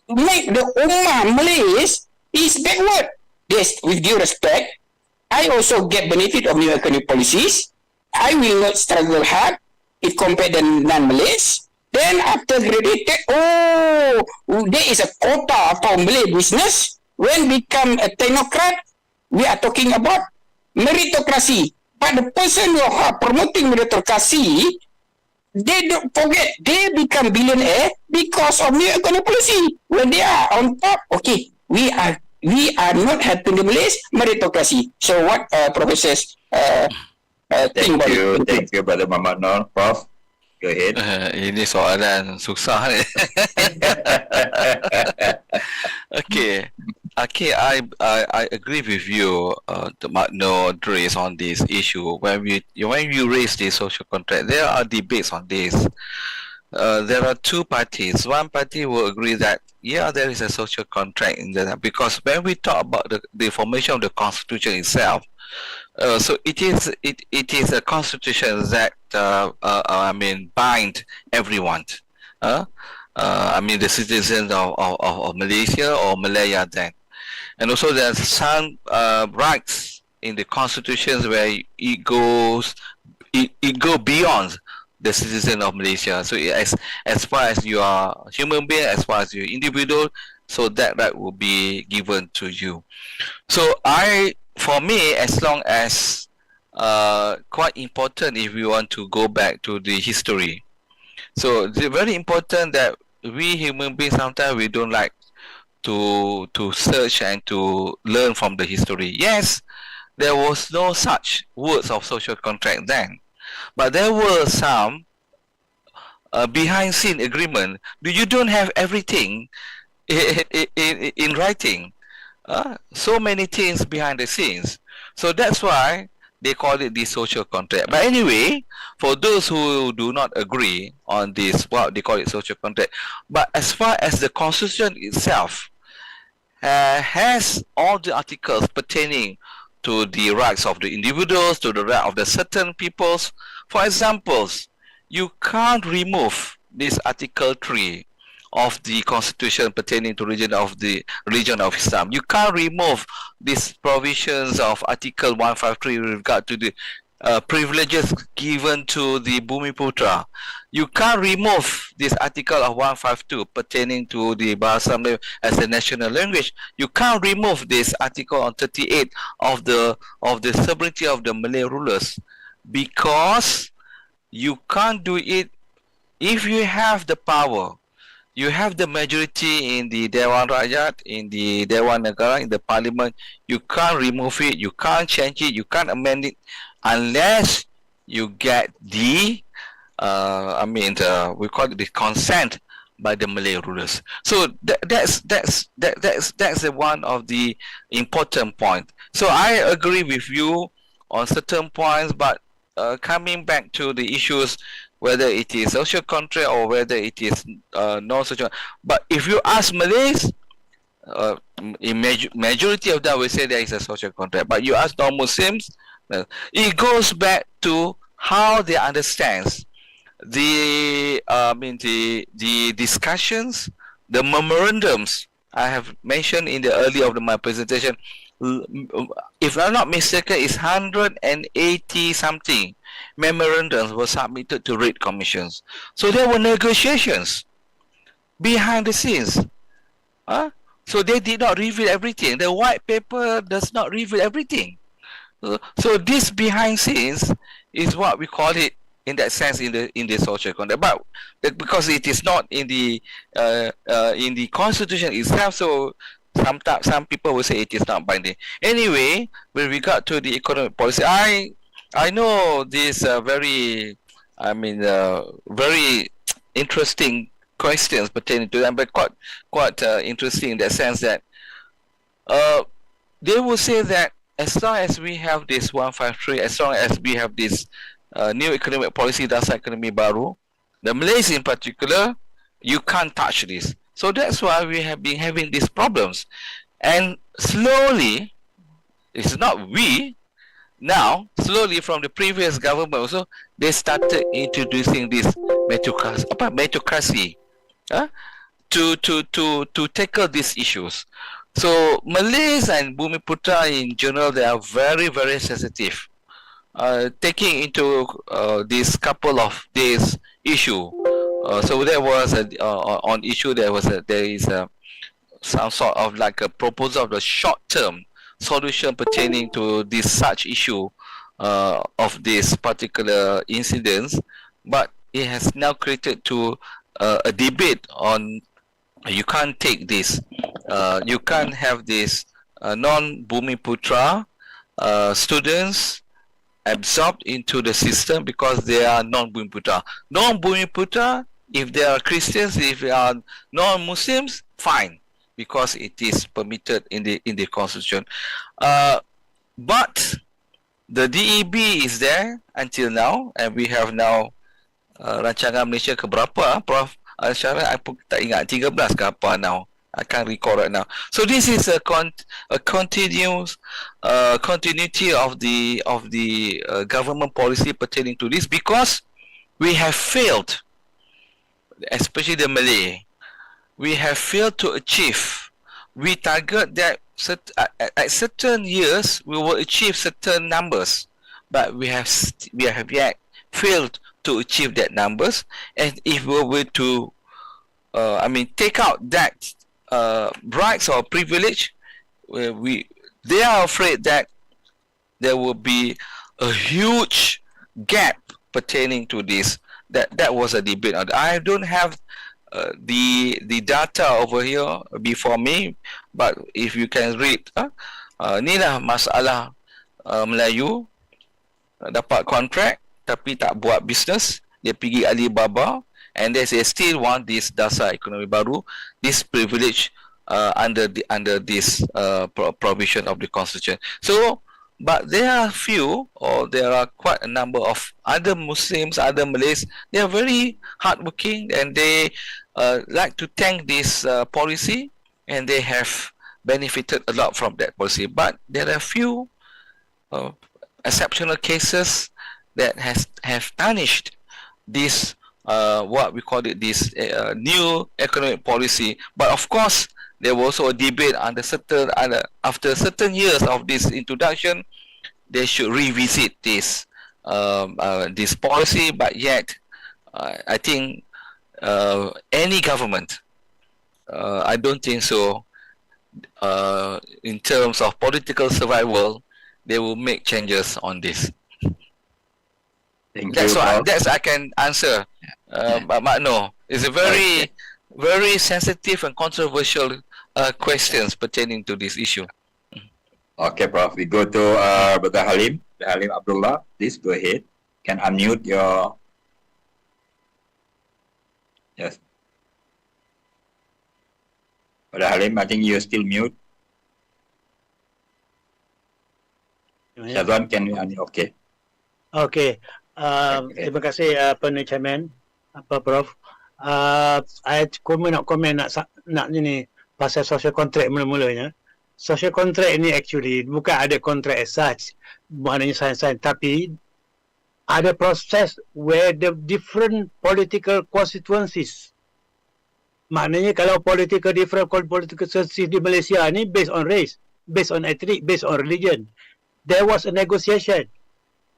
Make the Ummah Malays is backward. Yes, with due respect, I also get benefit of new economic policies. I will not struggle hard if compared to non-Malays. Then after graduated, there is a quota for Malay business. When become a technocrat, we are talking about meritocracy. But the person who are promoting meritocracy, they don't forget, they become billionaire because of new economic policy. When they are on top, okay, we are not helping the Malays, meritocracy. So what professors think about it? Thank you, Brother Muhammad Nur. Prof, go ahead. Ini soalan susah ni. Okay, I agree with you, no Dres, on this issue. When you raise the social contract, there are debates on this. There are two parties. One party will agree that there is a social contract in that, because when we talk about the formation of the constitution itself, so it is a constitution that bind everyone. The citizens of Malaysia or Malaya then. And also there's some rights in the constitutions where it go beyond the citizen of Malaysia. So as far as you are human being, as far as you're individual, so that right will be given to you. So for me, as long as quite important if we want to go back to the history. So it's very important that we human beings, sometimes we don't like to search and to learn from the history. Yes, there was no such words of social contract then, but there were some behind scene agreement. You don't have everything in writing. So many things behind the scenes. So that's why they call it the social contract. But anyway, for those who do not agree on this, well, they call it social contract. But as far as the constitution itself has all the articles pertaining to the rights of the individuals, to the right of the certain peoples. For examples, you can't remove this Article 3 of the Constitution pertaining to religion of Islam. You can't remove these provisions of Article 153 with regard to the privileges given to the Bumiputra. You can't remove this article of 152 pertaining to the Bahasa Melayu as a national language. You can't remove this article on 38 of the sovereignty of the Malay rulers, because you can't do it if you have the power. You have the majority in the Dewan Rakyat, in the Dewan Negara, in the Parliament. You can't remove it, you can't change it, you can't amend it unless you get the we call it the consent by the Malay rulers. So that's one of the important point. So I agree with you on certain points, but coming back to the issues, whether it is social contract or whether it is non-social. But if you ask Malays, in majority of them will say there is a social contract. But you ask non-Muslims, it goes back to how they understand the discussions, the memorandums I have mentioned in the early of my presentation. If I'm not mistaken, it's 180 something memorandums were submitted to raid commissions. So there were negotiations behind the scenes. So they did not reveal everything. The white paper does not reveal everything. So this behind scenes is what we call it in that sense in the social contract. But because it is not in the constitution itself, so some people will say it is not binding. Anyway, with regard to the economic policy, I know this very interesting questions pertaining to them, but quite interesting in the sense that they will say that as long as we have this 153, as long as we have this new economic policy, Dasar Ekonomi Baru, the Malays in particular, you can't touch this. So that's why we have been having these problems. And slowly, it's not we, now, slowly from the previous government also, they started introducing this meritocracy to tackle these issues. So Malays and Bumiputra in general, they are very, very sensitive. Taking into this couple of days issue. So there was on issue there is some sort of like a proposal of the short-term solution pertaining to this such issue of this particular incidents, but it has now created to a debate on you can't take this, you can't have this non-Bumiputra students absorbed into the system because they are non-Bumiputra. Non-Bumiputra, if they are Christians, if they are non-Muslims, fine, because it is permitted in the constitution. But the DEB is there until now, and we have now rancangan Malaysia ke berapa, Prof. Shahran, aku tak ingat 13 ke apa now. I can't recall right now. So this is a continuous continuity of the government policy pertaining to this, because we have failed, especially the Malay, we have failed to achieve. We target that at certain years we will achieve certain numbers, but we have yet failed to achieve that numbers. And if we were to take out that rights or privilege, they are afraid that there will be a huge gap pertaining to this. That was a debate. I don't have the data over here before me, but if you can read, ni lah masalah Melayu dapat kontrak tapi tak buat bisnes, dia pergi Alibaba, and they still want this Dasar Ekonomi Baru, this privilege under this provision of the constitution. So But there are few, or there are quite a number of other Muslims, other Malays. They are very hardworking, and they like to thank this policy, and they have benefited a lot from that policy. But there are few exceptional cases that have tarnished this what we call it, this new economic policy. But of course, there was also a debate after certain years of this introduction, they should revisit this policy. But yet, I think any government, I don't think so. In terms of political survival, they will make changes on this. Thank you, Prof. That's I can answer. But no, it's a very sensitive and controversial questions pertaining to this issue. Okay, Prof. We go to Brother Halim. Halim Abdullah, please go ahead. Can unmute your... Yes. Brother Halim, I think you're still mute. Shahran, can you unmute? Okay. Okay. Terima kasih Penuh Chairman, Prof. I nak komen nak ni pasal social contract mula-mulanya. Social contract ni actually bukan ada contract as such, maknanya sign-sign, tapi ada proses where the different political constituencies. Maknanya kalau different political constituencies di Malaysia ni based on race, based on ethnic, based on religion, there was a negotiation.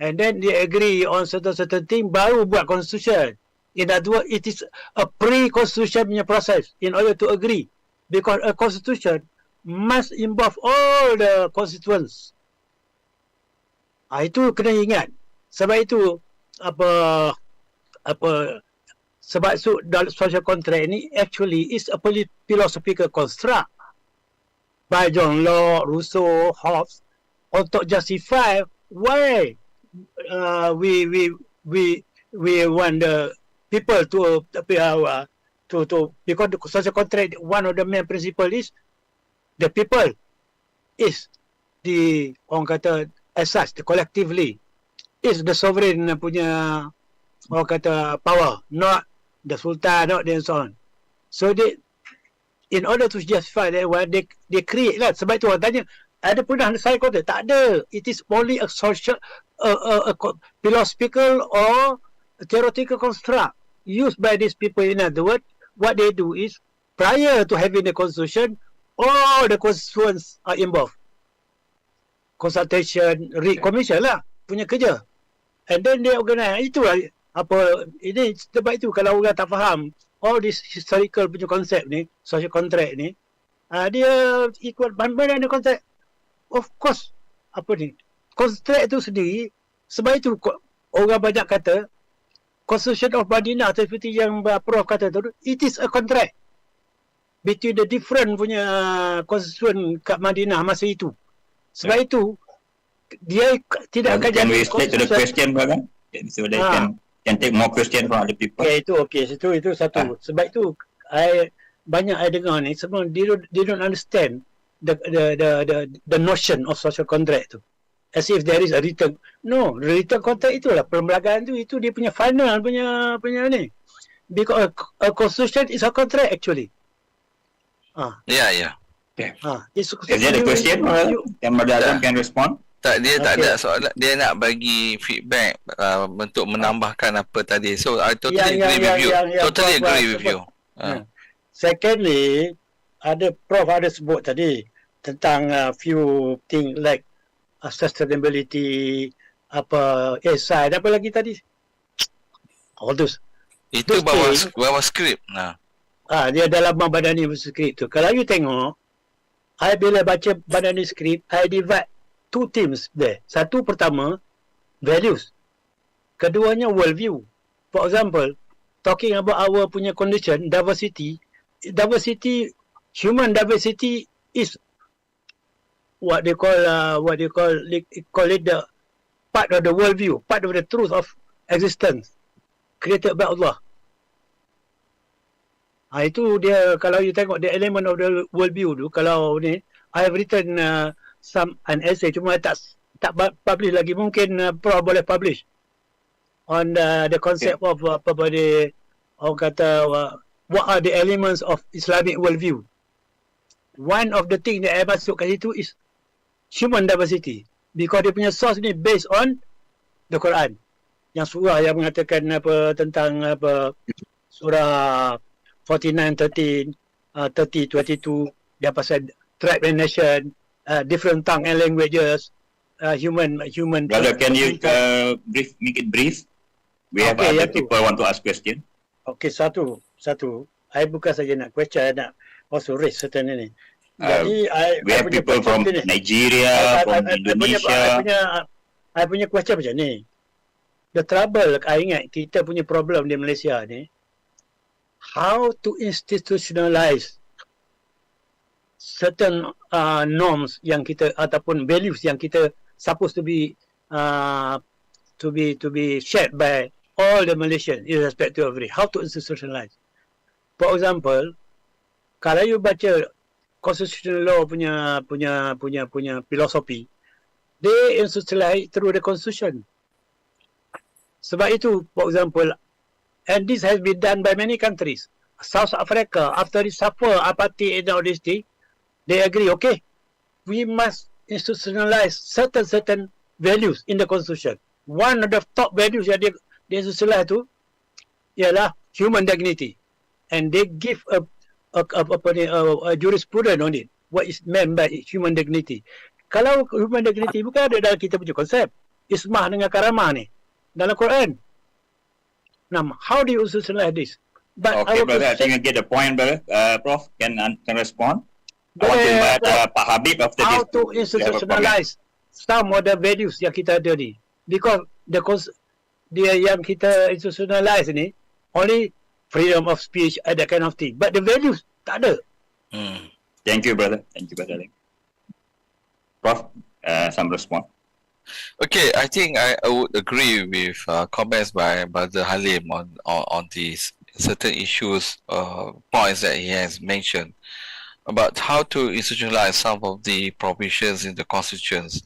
And then they agree on certain thing, baru buat constitution. In other words, it is a pre-constitution punya process in order to agree. Because a constitution must involve all the constituents. Itu kena ingat. Sebab itu, sebab itu dalam social contract ni actually is a philosophical construct by John Locke, Rousseau, Hobbes untuk justify why we want the people to because the social contract, one of the main principle is the people is the, orang kata, as such, collectively is the sovereign punya, orang kata, power, not the sultan, not the and so on. So they, in order to justify that one, they create lah. Sebab itu orang tanya, ada pernah sign contract? Tak ada. It is only a social, a philosophical or theoretical construct used by these people. In other words, what they do is, prior to having the constitution, all the constituents are involved. Consultation, commission lah, punya kerja. And then they organize. Itulah apa, ini sebab itu kalau orang tak faham all this historical punya konsep ni, social contract ni, dia ikut mana kontrak. Of course, apa ni, kontrak itu sendiri, sebab itu orang banyak kata Constitution of Madinah seperti yang Prof kata tu, it is a contract between the different punya constitution kat Madinah masa itu. Sebab itu dia tidak akan jadi. Can we stick to the question, brother? So they can take more question from other people. Okay, itu satu. Sebab itu banyak I dengar ni semua they don't understand the notion of social contract tu. As if there is a written. No, written contract itulah perlembagaan tu, itu dia punya final punya ni. Because a constitution is a contract actually. Yeah. Okay. Is there a question? Yang Azam can respond? Tak ada soalan. Dia nak bagi feedback untuk menambahkan apa tadi. So I totally agree with you. Totally agree with you. Secondly, Prof ada sebut tadi tentang few thing like sustainability, SI, apa lagi tadi? All those. Itu bawah skrip. Dia dalam Badani skrip tu. Kalau you tengok, I bila baca Badani skrip, I divide two themes there. Satu pertama, values. Keduanya, worldview. For example, talking about our punya condition, diversity, human diversity is what they call it the part of the worldview, part of the truth of existence created by Allah. Itu dia, kalau you tengok the element of the worldview tu, kalau ni I have written an essay, cuma I tak tak publish lagi. Mungkin Prof boleh publish on the concept of orang kata what are the elements of Islamic worldview. One of the thing that I masuk kat situ is human diversity, because dia punya source ni based on the Quran. Yang surah yang mengatakan tentang surah 49, 30, 22, dia pasal tribe and nation, different tongue and languages, human. Brother, can you make it brief? We have other people want to ask question. Okay, satu. I bukan saja nak question, I nak also raise certain ini. Jadi, we have people from Nigeria, from Indonesia. I punya question macam ni. The trouble, I ingat kita punya problem di Malaysia ni, how to institutionalize certain norms yang kita, ataupun values yang kita supposed to be shared by all the Malaysians irrespective of race. How to institutionalize? For example, kalau you baca constitutional law punya filosofi, they institutionalize through the constitution. Sebab itu, for example, and this has been done by many countries. South Africa, after it suffer apartheid and all this thing, they agree, okay, we must institutionalize certain values in the constitution. One of the top values yang dia institutionalize tu ialah human dignity, and they give a jurisprudence on it. What is meant by human dignity? Kalau human dignity bukan ada dalam kita punya konsep ismah dengan karamah ni dalam Quran. Now, how do you institutionalize this? But okay, brother, I think I get the point, brother. Prof, can respond? I want to invite Pak Habib after how this. To institutionalize some of the values yang kita ada ni. Because dia yang kita institutionalize ni, only freedom of speech, that kind of thing. But the values, tak ada. Thank you, brother. Prof, some response. Okay, I think I would agree with comments by Brother Halim on these certain issues, points that he has mentioned about how to institutionalize some of the provisions in the constitutions.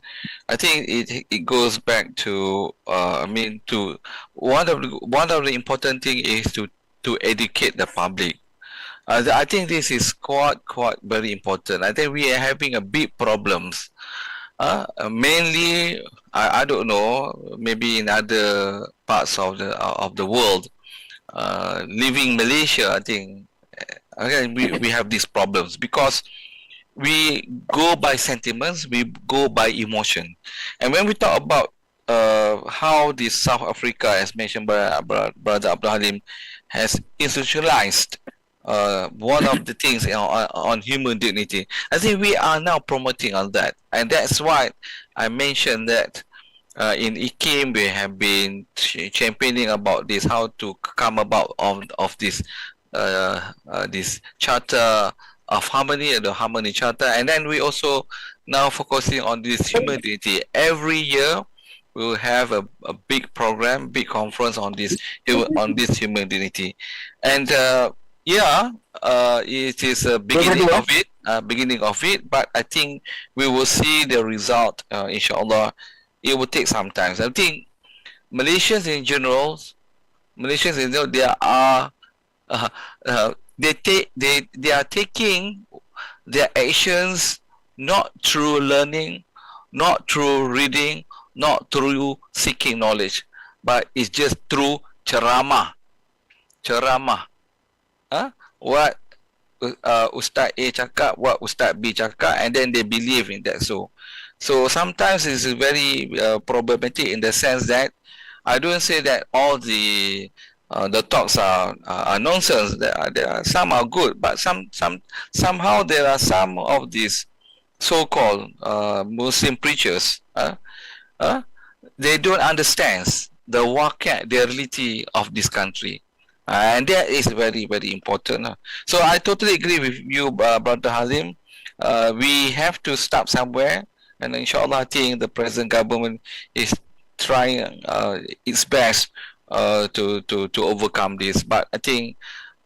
I think it goes back to to one of the important thing is to educate the public. I think this is quite very important. I think we are having a big problems. Mainly, I don't know, maybe in other parts of the world, living Malaysia, I think we have these problems because we go by sentiments, we go by emotion, and when we talk about how this South Africa, as mentioned by Brother Abdul Halim, has institutionalized one of the things on human dignity. I think we are now promoting on that, and that's why I mentioned that in IKIM we have been championing about this, how to come about of this this charter of harmony, the harmony charter, and then we also now focusing on this human dignity. Every year we will have a big program, big conference on this human dignity, and it is a beginning of it, but I think we will see the result, inshallah. It will take some time. I think Malaysians in general, they are they are taking their actions not through learning, not through reading, not through seeking knowledge, but it's just through ceramah. What Ustaz A cakap, what Ustaz B cakap, and then they believe in that. So sometimes it's very problematic in the sense that I don't say that all the talks are nonsense. There are some are good, but somehow there are some of these so-called Muslim preachers. They don't understand the waqi', the reality of this country. And that is very, very important. So I totally agree with you, Brother Hazim. We have to start somewhere, and inshallah I think the present government is trying its best to overcome this. But I think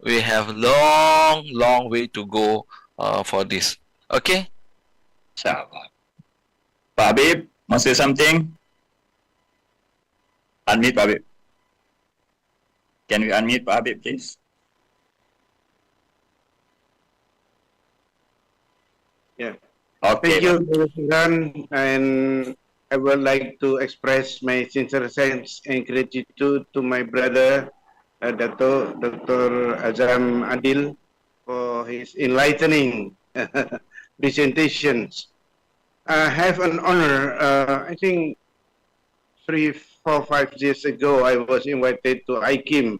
we have long way to go for this. Okay? Inshallah. Pak Habib, Want to say something? Unmute, Pak Habib. Can we unmute Pak Habib, please? Yeah. Okay. Thank you, Brother Shahran, and I would like to express my sincere thanks and gratitude to my brother, Dr. Azam Adil, for his enlightening presentations. I have an honor. I think 3, 4, 5 years ago, I was invited to IKIM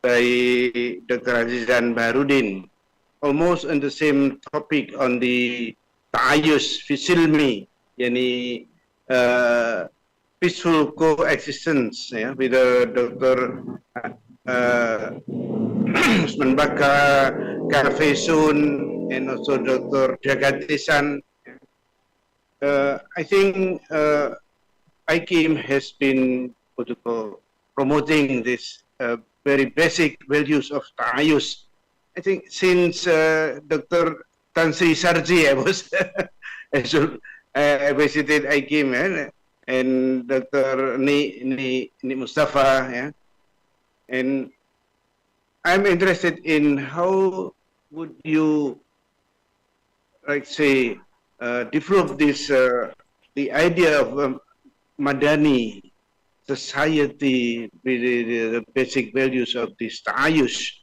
by Dr. Azizan Baharudin, almost on the same topic on the ta'ayus fi silmi, yani peaceful coexistence, yeah, with Dr. Usman Baka, Kafesun, and also Dr. Jagatisan. I think IKIM has been promoting this very basic values of ta'ayus. I think since Dr. Tan Sri Sarji, I visited IKIM, and Dr. Ni Mustafa, yeah, and I'm interested in how would you, like, say, develop this the idea of Madani society with the basic values of this ta'ayush.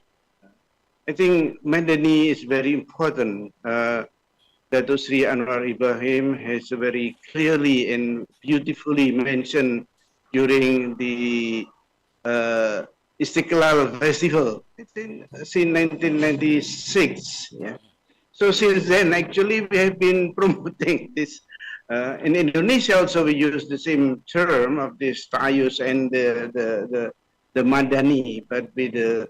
I think Madani is very important. Dato Sri Anwar Ibrahim has very clearly and beautifully mentioned during the Istiqlal Festival, I think, since 1996. Yeah. So since then, actually, we have been promoting this. In Indonesia, also, we use the same term of this ta'ayus and the Madani, but with the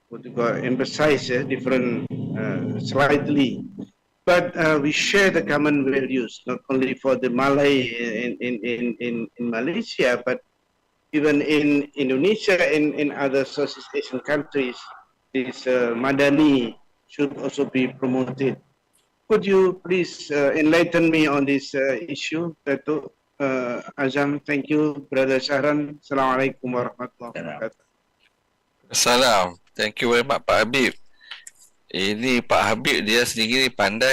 what you call emphasize different slightly. But we share the common values, not only for the Malay in Malaysia, but even in Indonesia and in other Southeast Asian countries. This Madani should also be promoted. Could you please enlighten me on this issue, Dato' Azam? Thank you, Brother Shahran. Assalamualaikum warahmatullahi wabarakatuh. Salam. Thank you very much, Pak Habib. Ini Pak Habib dia sendiri pandai.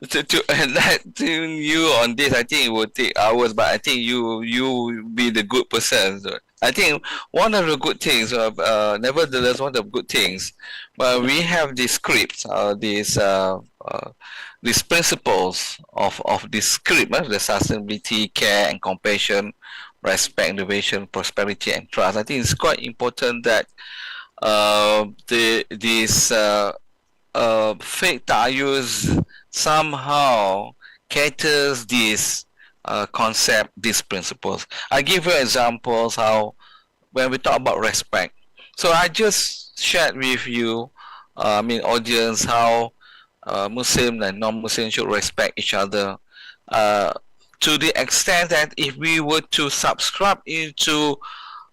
to enlighten you on this, I think it will take hours, but I think you be the good person. So I think one of the good things, nevertheless, one of the good things, but we have these scripts, these principles of this script, the sustainability, care and compassion, respect, innovation, prosperity and trust. I think it's quite important that this fake ta'ayus somehow caters this concept, these principles. I give you examples how when we talk about respect. So I just shared with you, audience, how Muslim and non-Muslim should respect each other. To the extent that if we were to subscribe into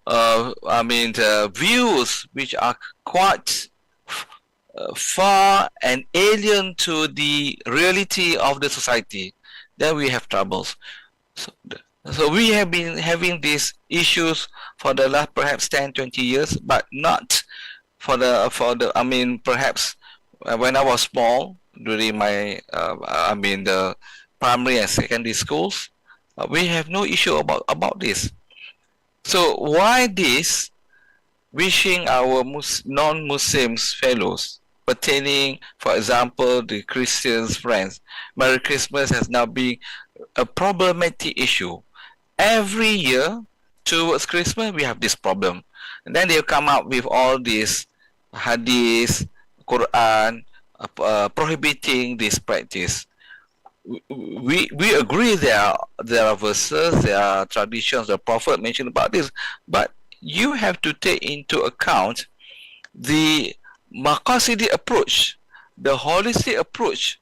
the views which are quite far and alien to the reality of the society, then we have troubles. So we have been having these issues for the last perhaps 10-20 years, but not for the perhaps when I was small, during my the primary and secondary schools, we have no issue about this. So why this wishing our non-Muslims fellows, pertaining, for example, the Christians friends, Merry Christmas has now been a problematic issue. Every year towards Christmas we have this problem, and then they'll come out with all these hadiths, Quran, prohibiting this practice. We agree there are verses, there are traditions, the Prophet mentioned about this, but you have to take into account the maqasidi approach, the holistic approach.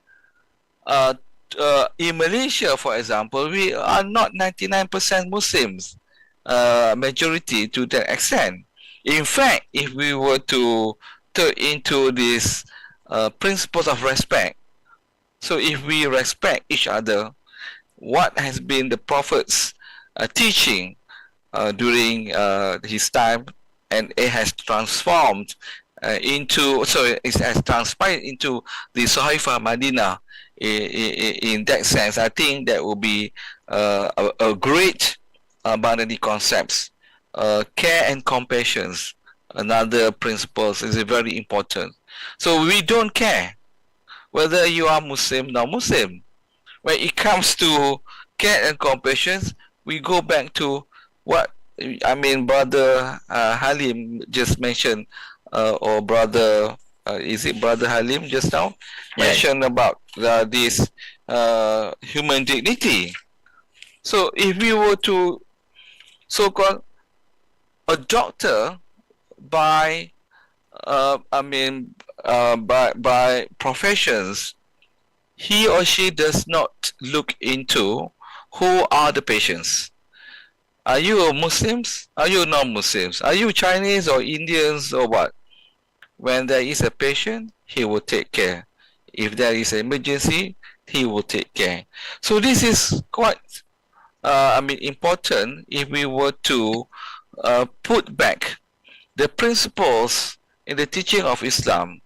In Malaysia, for example, we are not 99% Muslims, majority to that extent. In fact, if we were to turn into these principles of respect, So if we respect each other, what has been the Prophet's teaching during his time, and it has transformed it has transpired into the Sahifa Madinah. In that sense, I think that will be a great Madani concepts. Care and compassion, another principles, is very important. So we don't care whether you are Muslim or non-Muslim. When it comes to care and compassion, we go back to what Brother Halim just mentioned, or Brother is it Brother Halim just now mentioned about this human dignity. So if we were to so-called a doctor by by professions, he or she does not look into who are the patients. Are you Muslims? Are you non-Muslims? Are you Chinese or Indians or what? When there is a patient, he will take care. If there is an emergency, he will take care. So this is quite important if we were to put back the principles in the teaching of Islam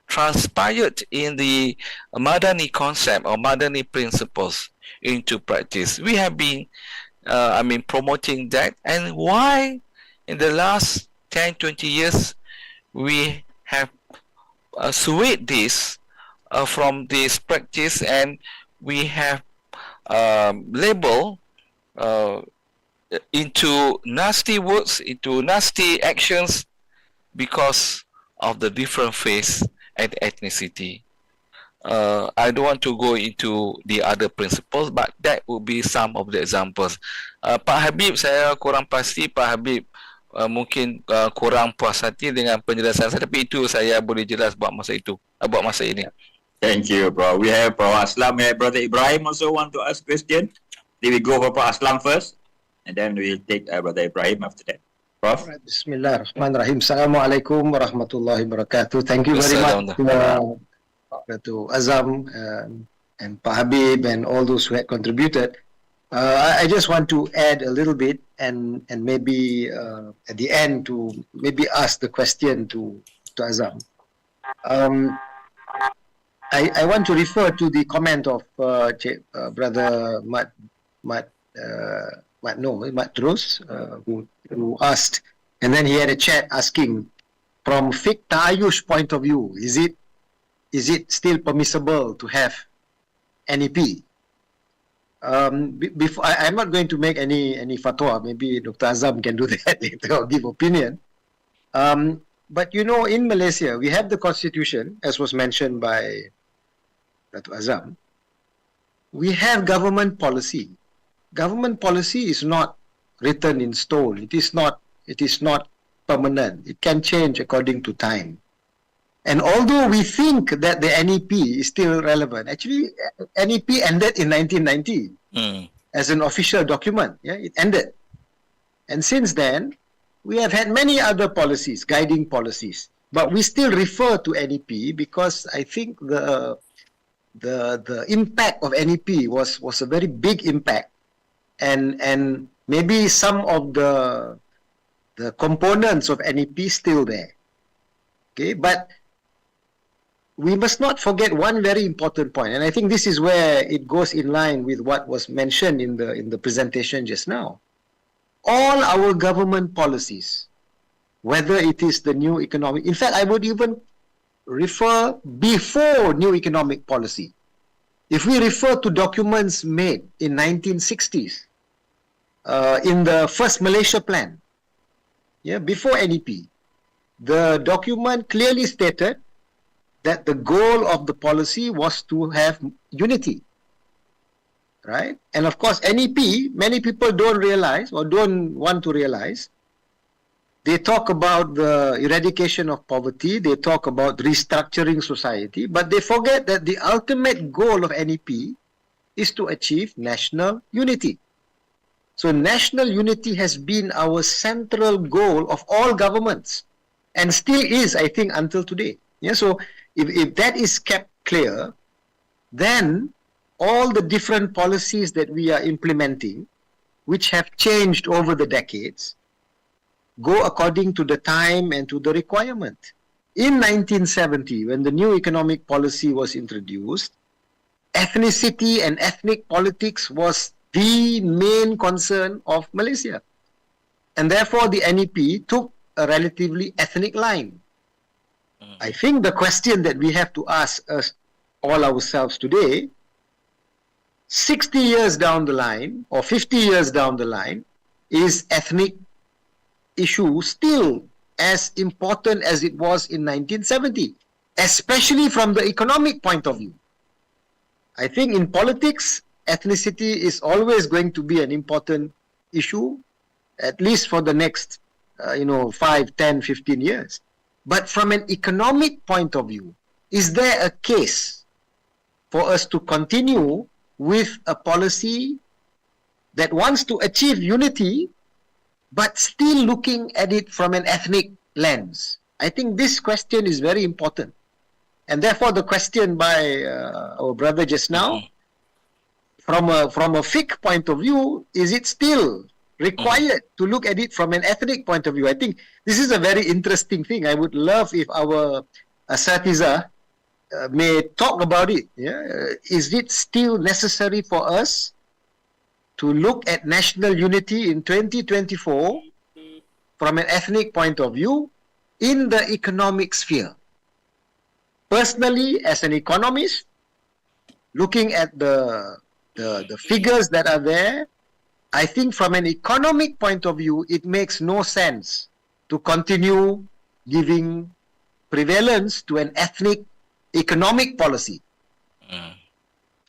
transpired in the Madani concept or Madani principles into practice. We have been promoting that, and why in the last 10-20 years we have swayed this from this practice, and we have labeled into nasty words, into nasty actions because of the different faith and ethnicity. I don't want to go into the other principles, but that would be some of the examples. Pak Habib, saya kurang pasti Pak Habib mungkin kurang puas hati dengan penjelasan saya, tapi itu saya boleh jelas buat masa itu, buat masa ini. Thank you, bro. We have Pak Aslam, we have Brother Ibrahim also want to ask question. Then we go for Pak Aslam first, and then we'll take Brother Ibrahim after that. Prof? Bismillahirrahmanirrahim. Assalamualaikum warahmatullahi wabarakatuh. Thank you very much to Azam and Pak Habib and all those who had contributed. I just want to add a little bit and maybe at the end to maybe ask the question to Azam. I want to refer to the comment of Brother Mat Terus, who asked, and then he had a chat asking, from Fiqh Ta'ayush point of view, is it still permissible to have NEP? Before I'm not going to make any fatwa. Maybe Dr. Azam can do that later or give opinion. But you know, in Malaysia, we have the constitution, as was mentioned by Dr. Azam. We have government policy. Government policy is not written in stone. It is not permanent. It can change according to time. And although we think that the NEP is still relevant, actually NEP ended in 1990 as an official document. Yeah, it ended. And since then, we have had many other policies, guiding policies, but we still refer to NEP because I think the impact of NEP was a very big impact, and maybe some of the components of NEP still there. Okay, but we must not forget one very important point, and I think this is where it goes in line with what was mentioned in the presentation just now. All our government policies, whether it is the new economic, in fact, I would even refer before new economic policy. If we refer to documents made in 1960s, in the first Malaysia plan, yeah, before NEP, the document clearly stated that the goal of the policy was to have unity, right? And of course, NEP, many people don't realize or don't want to realize. They talk about the eradication of poverty, they talk about restructuring society, but they forget that the ultimate goal of NEP is to achieve national unity. So national unity has been our central goal of all governments and still is, I think, until today. Yeah, so if that is kept clear, then all the different policies that we are implementing, which have changed over the decades, go according to the time and to the requirement. In 1970, when the new economic policy was introduced, ethnicity and ethnic politics was the main concern of Malaysia. And therefore, the NEP took a relatively ethnic line. I think the question that we have to ask us all ourselves today, 60 years down the line or 50 years down the line, is ethnic issue still as important as it was in 1970, especially from the economic point of view? I think in politics, ethnicity is always going to be an important issue, at least for the next 5, 10, 15 years. But from an economic point of view, is there a case for us to continue with a policy that wants to achieve unity, but still looking at it from an ethnic lens? I think this question is very important. And therefore, the question by our brother just now, from a fiqh point of view, is it still required to look at it from an ethnic point of view? I think this is a very interesting thing. I would love if our asatiza may talk about it. Yeah? Is it still necessary for us to look at national unity in 2024 from an ethnic point of view in the economic sphere? Personally, as an economist, looking at the figures that are there, I think from an economic point of view, it makes no sense to continue giving prevalence to an ethnic economic policy.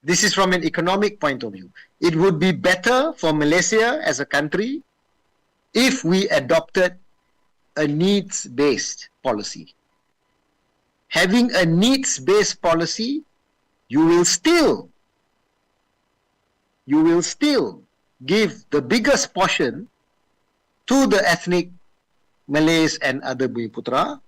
This is from an economic point of view. It would be better for Malaysia as a country if we adopted a needs-based policy. Having a needs-based policy, you will still give the biggest portion to the ethnic Malays and other Bumiputra,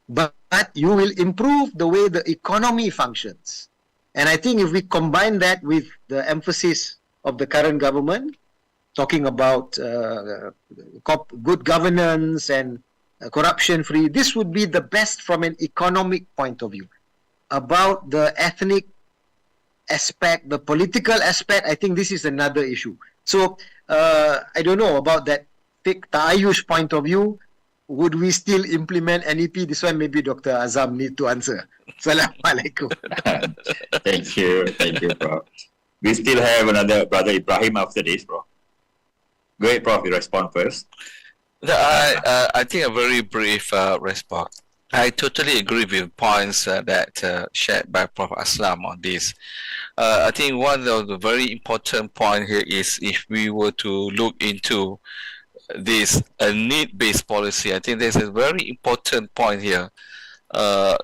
but you will improve the way the economy functions. And I think if we combine that with the emphasis of the current government, talking about good governance and corruption-free, this would be the best from an economic point of view. About the ethnic aspect, the political aspect, I think this is another issue. So, I don't know about that Fiqh Ta'ayush point of view. Would we still implement NEP? This one maybe Dr. Azam need to answer. Assalamualaikum. Thank you, Prof. We still have another brother Ibrahim after this, Prof. Go ahead, Prof. You respond first. I think a very brief response. I totally agree with points that shared by Prof. Aslam on this. I think one of the very important point here is if we were to look into this need-based policy, I think there's a very important point here.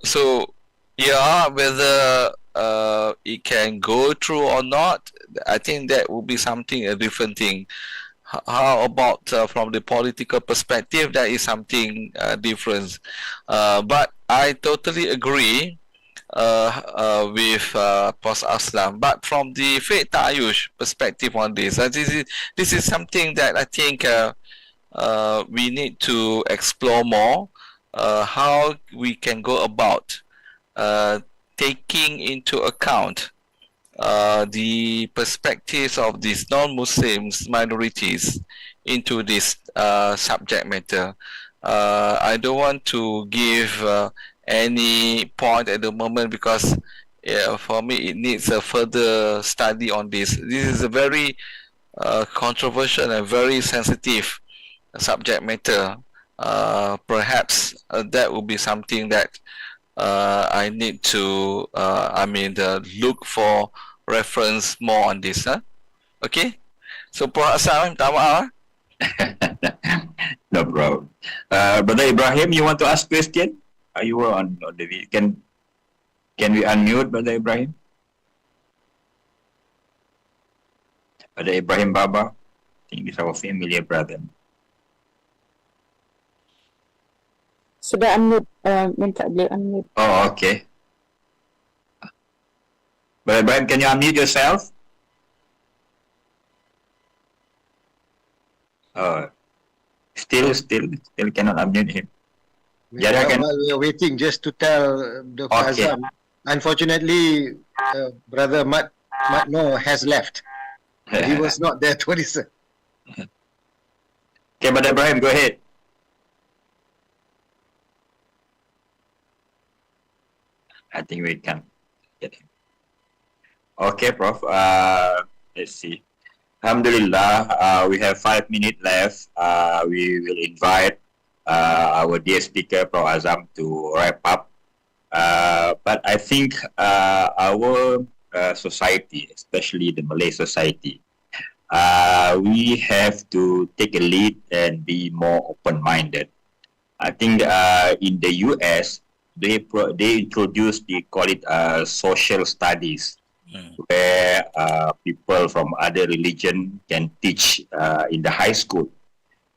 So, yeah, whether it can go through or not, I think that will be a different thing. How about from the political perspective? That is something different. But I totally agree with Prof. Aslam. But from the Fiqh Ta'ayush perspective on this, this is something that I think we need to explore more. How we can go about taking into account the perspectives of these non-Muslims minorities into this subject matter. I don't want to give any point at the moment because for me it needs a further study on this. This is a very controversial and very sensitive subject matter. Perhaps that will be something that I need to look for reference more on this. Okay, so Prof. Azam, minta maaf. No problem. Brother Ibrahim, you want to ask question? Are you on the video? Can we unmute Brother Ibrahim? Brother Ibrahim Baba, I think he's our familiar brother. Sudah unmute, minta dia unmute. Oh, okay. Brother Ibrahim, can you unmute yourself? Still cannot unmute him. Jada, can... While we are waiting, just to tell the Okay. Azam, unfortunately, Brother Matno has left. He was not there 27. Okay, Brother Ibrahim, go ahead. I think we can get him. Okay, Prof. Let's see. Alhamdulillah, we have 5 minutes left. We will invite our dear speaker, Prof. Azam, to wrap up. But I think our society, especially the Malay society, we have to take a lead and be more open-minded. I think in the US, they introduced, they call it social studies, where people from other religion can teach in the high school.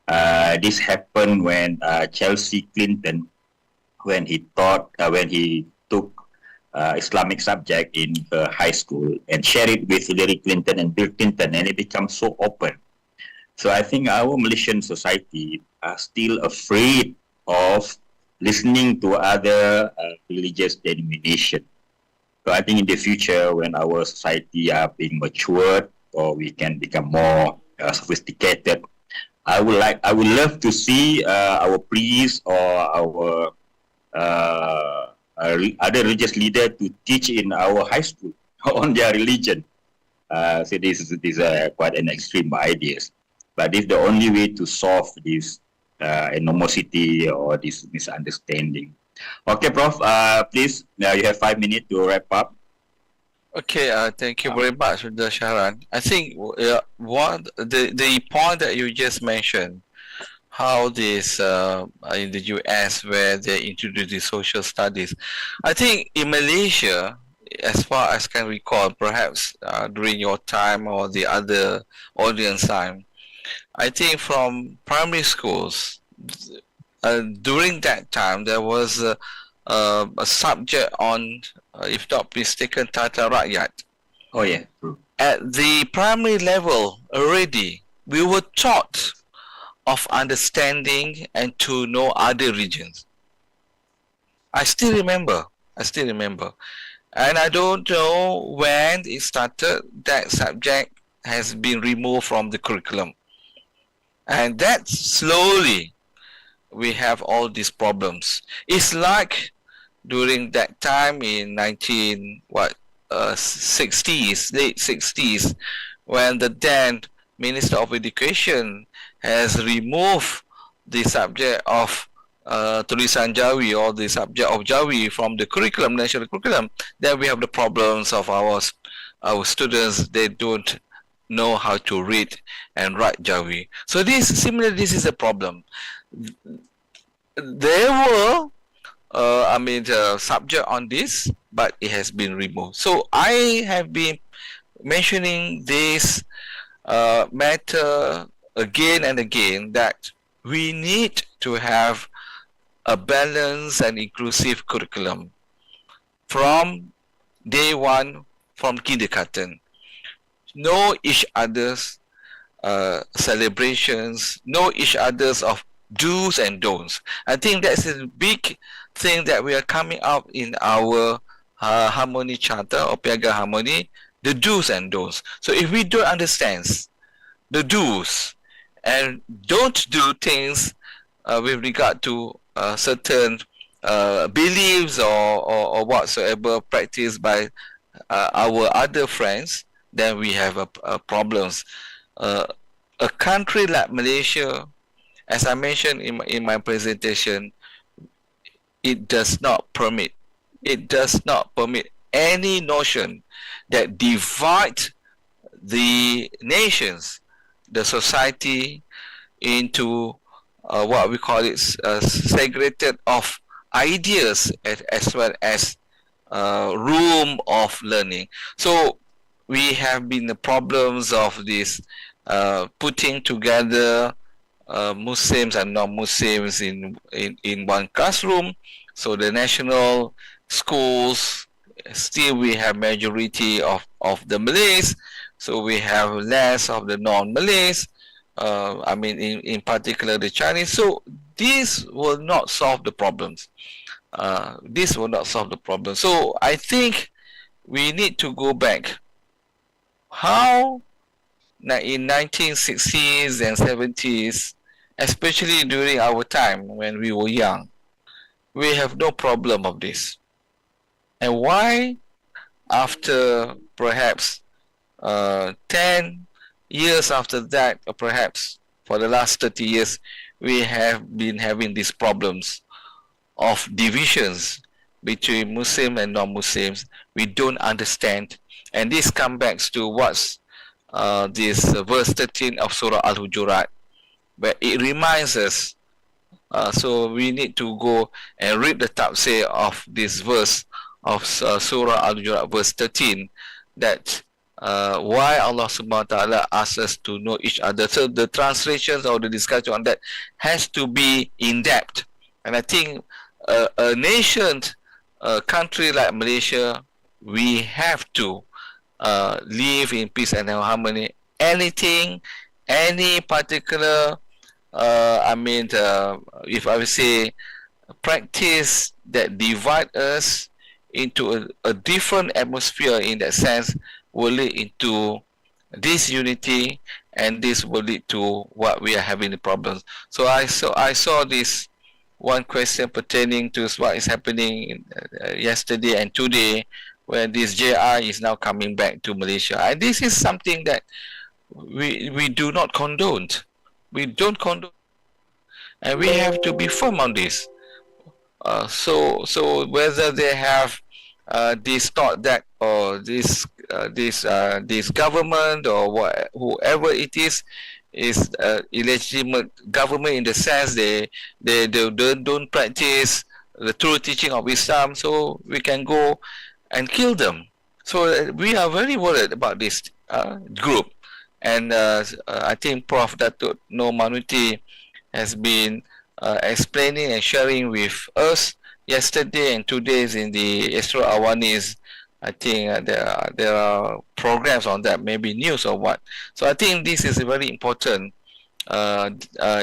This happened when Chelsea Clinton, when he took Islamic subject in her high school and shared it with Hillary Clinton and Bill Clinton, and it becomes so open. So I think our Malaysian society are still afraid of listening to other religious denomination. So I think in the future, when our society are being matured, or we can become more sophisticated, I would love to see our priests or our other religious leader to teach in our high school on their religion. So this is quite an extreme ideas, but it's the only way to solve this animosity or this misunderstanding. Okay, Prof. Please, now you have 5 minutes to wrap up. Okay, thank you very much, Mr. Shahran. I think the point that you just mentioned, how this in the US where they introduced the social studies, I think in Malaysia, as far as I can recall, perhaps during your time or the other audience time, I think from primary schools, during that time there was a subject on, if not mistaken, Tata Rakyat. Oh yeah, true. At the primary level already, we were taught of understanding and to know other regions. I still remember. And I don't know when it started, that subject has been removed from the curriculum. And that slowly, we have all these problems. It's like during that time in 60s, late 60s, when the then Minister of Education has removed the subject of Tulisan Jawi or the subject of Jawi from the curriculum, national curriculum. Then we have the problems of our students, they don't know how to read and write Jawi. So this is a problem. There were subject on this, but it has been removed. So I have been mentioning this matter again and again, that we need to have a balanced and inclusive curriculum from day one, from kindergarten. Know each other's celebrations, know each other's of do's and don'ts. I think that's a big thing that we are coming up in our Harmony Charter or Piaga Harmony, the do's and don'ts. So if we don't understand the do's and don't do things with regard to certain beliefs or whatsoever practiced by our other friends, then we have problems. A country like Malaysia, as I mentioned in my presentation, it does not permit any notion that divide the nations, the society, into what we call it segregated of ideas as well as room of learning. So we have been the problems of this putting together Muslims and non-Muslims in one classroom. So the national schools still we have majority of the Malays, so we have less of the non-Malays. I mean, in particular the Chinese. So this will not solve the problems. This will not solve the problem. So I think we need to go back. How in 1960s and 70s, especially during our time when we were young, we have no problem of this. And why after perhaps 10 years after that, or perhaps for the last 30 years, we have been having these problems of divisions between Muslim and non-Muslims. We don't understand. And this comes back to what's this verse 13 of Surah Al-Hujurat, where it reminds us. So we need to go and read the tafsir of this verse of Surah Al-Hujurat, verse 13, that why Allah Subhanahu wa Ta'ala asks us to know each other. So the translations or the discussion on that has to be in depth. And I think a nation, a country like Malaysia, we have to live in peace and harmony. Anything, any particular, if I would say, practice that divide us into a different atmosphere, in that sense, will lead into disunity, and this will lead to what we are having the problems. So I saw this one question pertaining to what is happening yesterday and today, where this JI is now coming back to Malaysia, and this is something that we do not condone. We don't condone, and we have to be firm on this. So whether they have this thought that, or this government or whoever it is illegitimate government, in the sense they don't practice the true teaching of Islam, so we can go and kill them. So we are very worried about this group, and I think Prof. Datuk Noor Manuti has been explaining and sharing with us yesterday and today in the Astro Awanis. I think there are programs on that, maybe news or what. So I think this is a very important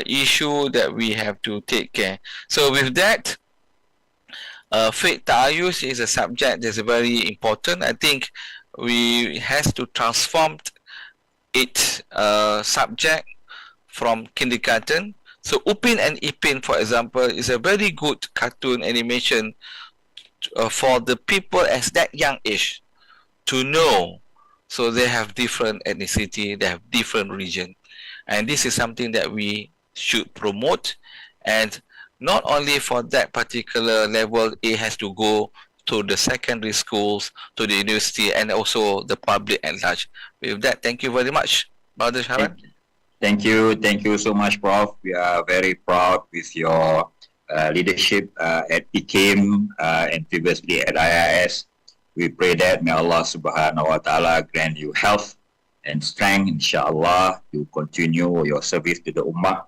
issue that we have to take care. So with that, Fiqh Ta'ayush is a subject that's very important. I think we has to transform its subject from kindergarten. So Upin and Ipin, for example, is a very good cartoon animation for the people at that young age to know. So they have different ethnicity, they have different region, and this is something that we should promote. And not only for that particular level, it has to go to the secondary schools, to the university, and also the public at large. With that, thank you very much, Brother Shahran. Thank you so much, Prof. We are very proud with your leadership at IKIM and previously at IIS. We pray that may Allah Subhanahu wa Ta'ala grant you health and strength, inshallah, to continue your service to the Ummah.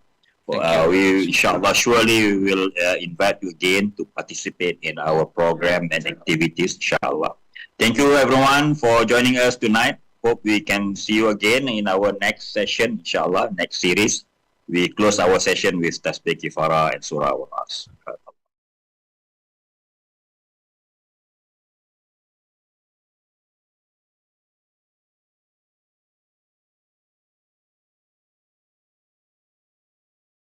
We, inshallah, surely we will invite you again to participate in our program and activities, inshallah. Thank you, everyone, for joining us tonight. Hope we can see you again in our next session, inshallah, next series. We close our session with Tasbih Kifara and Surah Al-As.